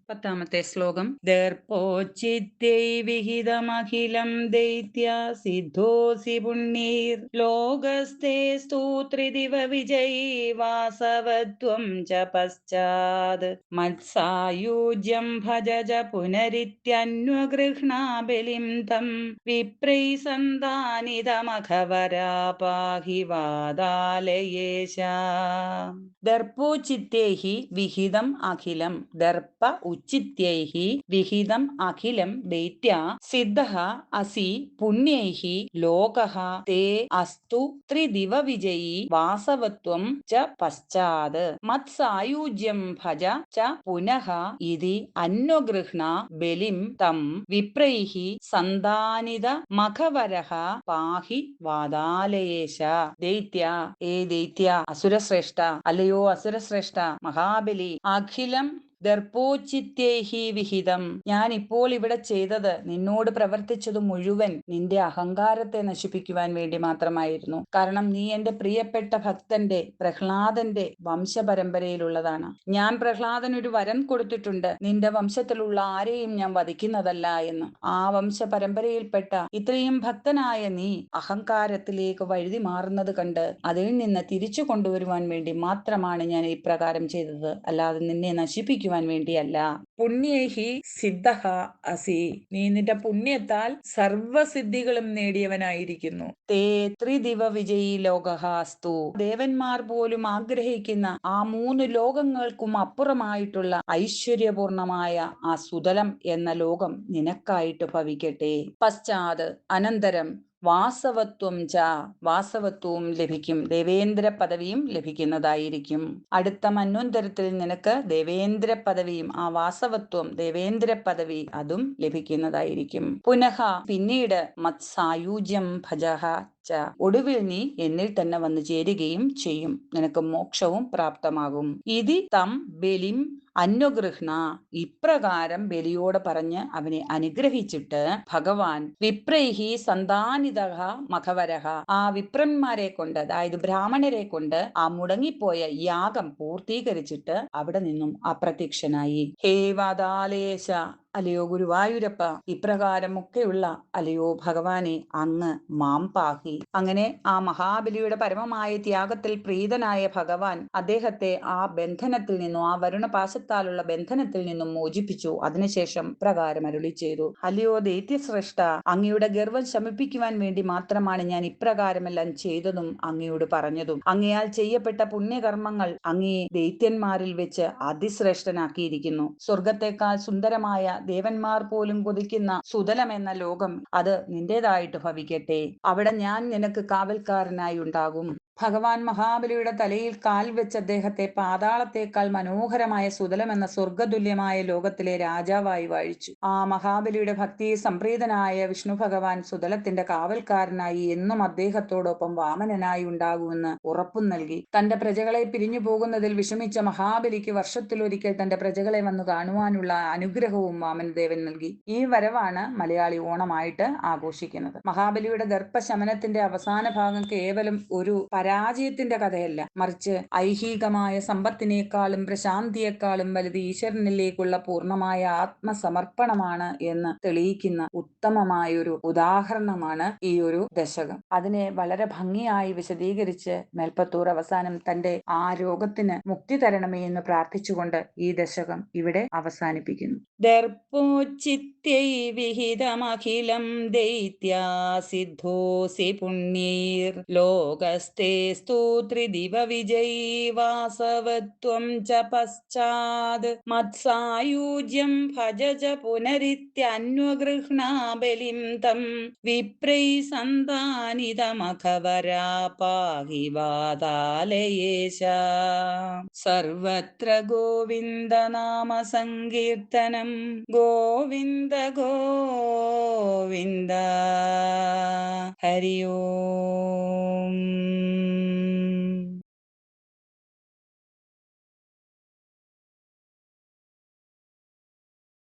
പത്താമത്തെ ശ്ലോകം. ദർപ്പോച്ചിത്തൈ വിഹിതമഖിലം ദൈത്യ സിദ്ധോസി പുണ്യൈർ ലോകസ്തേ സ്തോത്രിദിവ വിജയീ വാസവത്വം ച പശ്ചാത് മത്സായുജ്യം ഭജജ പുനരിത്യന്വഗൃഹ്ണാ ബലിം തം വിപ്രൈ സന്താനിതമഖവരാ പാഹി വാദാലയേശ. ദർപ്പോച്ചിത്തേഹി വിഹിതം അഖിലം, ദർപ്പ ഉച്ചിത്യൈഹി വിഹിതം അഖിലം ദൈത്യ സിദ്ധഃ അസി പുണ്യൈഹി ലോകഃ തേ അസ്തു ത്രിദിവ വിജയീ വാസവത്വം ച പശ്ചാത് മത്സായുജ്യം ഭജ ച പുനഃ ഇതി അന്വഗൃഹ്ണ ബലിം തം വിപ്രൈഃ സന്താനിത മഖവരഃ പാഹി വാതാലയേശ. ദൈത്യ, ദൈത്യ, അസുരശ്രേഷ്ഠ, അല്ലയോ അസുരശ്രേഷ്ഠ മഹാബലി, അഖിലം ദർപ്പോച്ചിത്യൈഹി വിഹിതം. ഞാൻ ഇപ്പോൾ ഇവിടെ ചെയ്തത്, നിന്നോട് പ്രവർത്തിച്ചത് മുഴുവൻ നിന്റെ അഹങ്കാരത്തെ നശിപ്പിക്കുവാൻ വേണ്ടി മാത്രമായിരുന്നു. കാരണം നീ എന്റെ പ്രിയപ്പെട്ട ഭക്തന്റെ പ്രഹ്ലാദന്റെ വംശപരമ്പരയിലുള്ളതാണ്. ഞാൻ പ്രഹ്ലാദന് ഒരു വരം കൊടുത്തിട്ടുണ്ട്, നിന്റെ വംശത്തിലുള്ള ആരെയും ഞാൻ വധിക്കുന്നതല്ല എന്ന്. ആ വംശപരമ്പരയിൽപ്പെട്ട ഇത്രയും ഭക്തനായ നീ അഹങ്കാരത്തിലേക്ക് വഴുതി മാറുന്നത് കണ്ട് അതിൽ നിന്ന് തിരിച്ചു കൊണ്ടുവരുവാൻ വേണ്ടി മാത്രമാണ് ഞാൻ ഇപ്രകാരം ചെയ്തത്, അല്ലാതെ നിന്നെ നശിപ്പിക്കുവാൻ വേണ്ടിയല്ല. പുണ്യേഹി സിദ്ധഃ അസി, നീ നിന്റെ പുണ്യത്താൽ സർവസിദ്ധികളും നേടിയവനായിരിക്കുന്നു. തേ ത്രിദിവ വിജയീ ലോകഃ അസ്തു, ദേവന്മാർ പോലും ആഗ്രഹിക്കുന്ന ആ 3 ലോകങ്ങൾക്കും അപ്പുറമായിട്ടുള്ള ഐശ്വര്യപൂർണമായ ആ സുതലം എന്ന ലോകം നിനക്കായിട്ട് ഭവിക്കട്ടെ. പശ്ചാത്, അനന്തരം, വാസവത്വം ച, വാസവത്വവും ലഭിക്കും, ദേവേന്ദ്ര പദവിയും ലഭിക്കുന്നതായിരിക്കും. അടുത്ത മന്വന്തരത്തിൽ നിനക്ക് ദേവേന്ദ്ര പദവിയും ആ വാസവത്വം ദേവേന്ദ്ര പദവി അതും ലഭിക്കുന്നതായിരിക്കും. പുനഃ, പിന്നീട്, മത്സായുജ്യം ഭജഃ ച, ഒടുവിൽ നീ എന്നിൽ തന്നെ വന്നു ചേരുകയും ചെയ്യും, നിനക്ക് മോക്ഷവും പ്രാപ്തമാകും. ഇതി തം ബലിം അന്വഗൃഹ്ണ, ഇപ്രകാരം ബലിയോട് പറഞ്ഞ് അവനെ അനുഗ്രഹിച്ചിട്ട് ഭഗവാൻ വിപ്രൈഹി സന്താനിതഃ മഖവരഃ, ആ വിപ്രന്മാരെ കൊണ്ട്, അതായത് ബ്രാഹ്മണരെ കൊണ്ട് ആ മുടങ്ങിപ്പോയ യാഗം പൂർത്തീകരിച്ചിട്ട് അവിടെ നിന്നും അപ്രത്യക്ഷനായി. ഹേ വാതാലേശ, അല്ലയോ ഗുരുവായൂരപ്പ, ഇപ്രകാരമൊക്കെയുള്ള അല്ലയോ ഭഗവാനെ അങ്ങ് മാം പാഹി. അങ്ങനെ ആ മഹാബലിയുടെ പരമമായ ത്യാഗത്തിൽ പ്രീതനായ ഭഗവാൻ അദ്ദേഹത്തെ ആ ബന്ധനത്തിൽ നിന്നും, ആ വരുണപാശത്താലുള്ള ബന്ധനത്തിൽ നിന്നും മോചിപ്പിച്ചു. അതിനുശേഷം പ്രകാരം അരുളി ചെയ്തു, അല്ലയോ ദൈത്യശ്രേഷ്ഠ, അങ്ങയുടെ ഗർവം ശമിപ്പിക്കുവാൻ വേണ്ടി മാത്രമാണ് ഞാൻ ഇപ്രകാരമെല്ലാം ചെയ്തതും അങ്ങയോട് പറഞ്ഞതും. അങ്ങയാൽ ചെയ്യപ്പെട്ട പുണ്യകർമ്മങ്ങൾ അങ്ങയെ ദൈത്യന്മാരിൽ വെച്ച് അതിശ്രേഷ്ഠനാക്കിയിരിക്കുന്നു. സ്വർഗത്തെക്കാൾ സുന്ദരമായ, ദേവന്മാർ പോലും കൊതിക്കുന്ന സുതലം എന്ന ലോകം അത് നിന്റേതായിട്ട് ഭവിക്കട്ടെ. അവിടെ ഞാൻ നിനക്ക് കാവൽക്കാരനായി ഉണ്ടാകും. ഭഗവാൻ മഹാബലിയുടെ തലയിൽ കാൽ വെച്ച് അദ്ദേഹത്തെ പാതാളത്തേക്കാൾ മനോഹരമായ സുതലം എന്ന സ്വർഗതുല്യമായ ലോകത്തിലെ രാജാവായി വാഴിച്ചു. ആ മഹാബലിയുടെ ഭക്തിയെ സംപ്രീതനായ വിഷ്ണു ഭഗവാൻ സുതലത്തിന്റെ കാവൽക്കാരനായി എന്നും അദ്ദേഹത്തോടൊപ്പം വാമനനായി ഉണ്ടാകുമെന്ന് ഉറപ്പും നൽകി. തന്റെ പ്രജകളെ പിരിഞ്ഞു പോകുന്നതിൽ വിഷമിച്ച മഹാബലിക്ക് വർഷത്തിലൊരിക്കൽ തന്റെ പ്രജകളെ വന്നു കാണുവാനുള്ള അനുഗ്രഹവും വാമനദേവൻ നൽകി. ഈ വരവാണ് മലയാളി ഓണമായിട്ട് ആഘോഷിക്കുന്നത്. മഹാബലിയുടെ ദർപ്പശമനത്തിന്റെ അവസാന ഭാഗം കേവലം ഒരു പരാജയത്തിന്റെ കഥയല്ല, മറിച്ച് ഐഹികമായ സമ്പത്തിനേക്കാളും പ്രശാന്തിയെക്കാളും വലുത് ഈശ്വരനിലേക്കുള്ള പൂർണ്ണമായ ആത്മസമർപ്പണമാണ് എന്ന് തെളിയിക്കുന്ന ഉത്തമമായൊരു ഉദാഹരണമാണ് ഈ ഒരു ദശകം. അതിനെ വളരെ ഭംഗിയായി വിശദീകരിച്ച് മേൽപ്പത്തൂർ അവസാനം തന്റെ ആ രോഗത്തിന് മുക്തി തരണമേ എന്ന് പ്രാർത്ഥിച്ചുകൊണ്ട് ഈ ദശകം ഇവിടെ അവസാനിപ്പിക്കുന്നു. ദർപ്പോച്ചിത്യൈ വിഹിതമഖിലം ദൈത്യാ സിദ്ധോസി പുണ്യൈർ ലോകസ്തേ സ്തോത്രിദിവ വിജയീ വാസവത്വം ച പശ്ചാത് മത്സായുജ്യം ഭജ ച പുനരിത്യന്വഗൃഹ്ണാ ബലിം തം വിപ്രൈ സന്താനിതമഖവരാ പാഹി വാതാലയേശ. സർവത്ര ഗോവിന്ദനാമ സങ്കീർത്തനം, ഗോവിന്ദ ഗോവിന്ദ. ഹരി ഓം.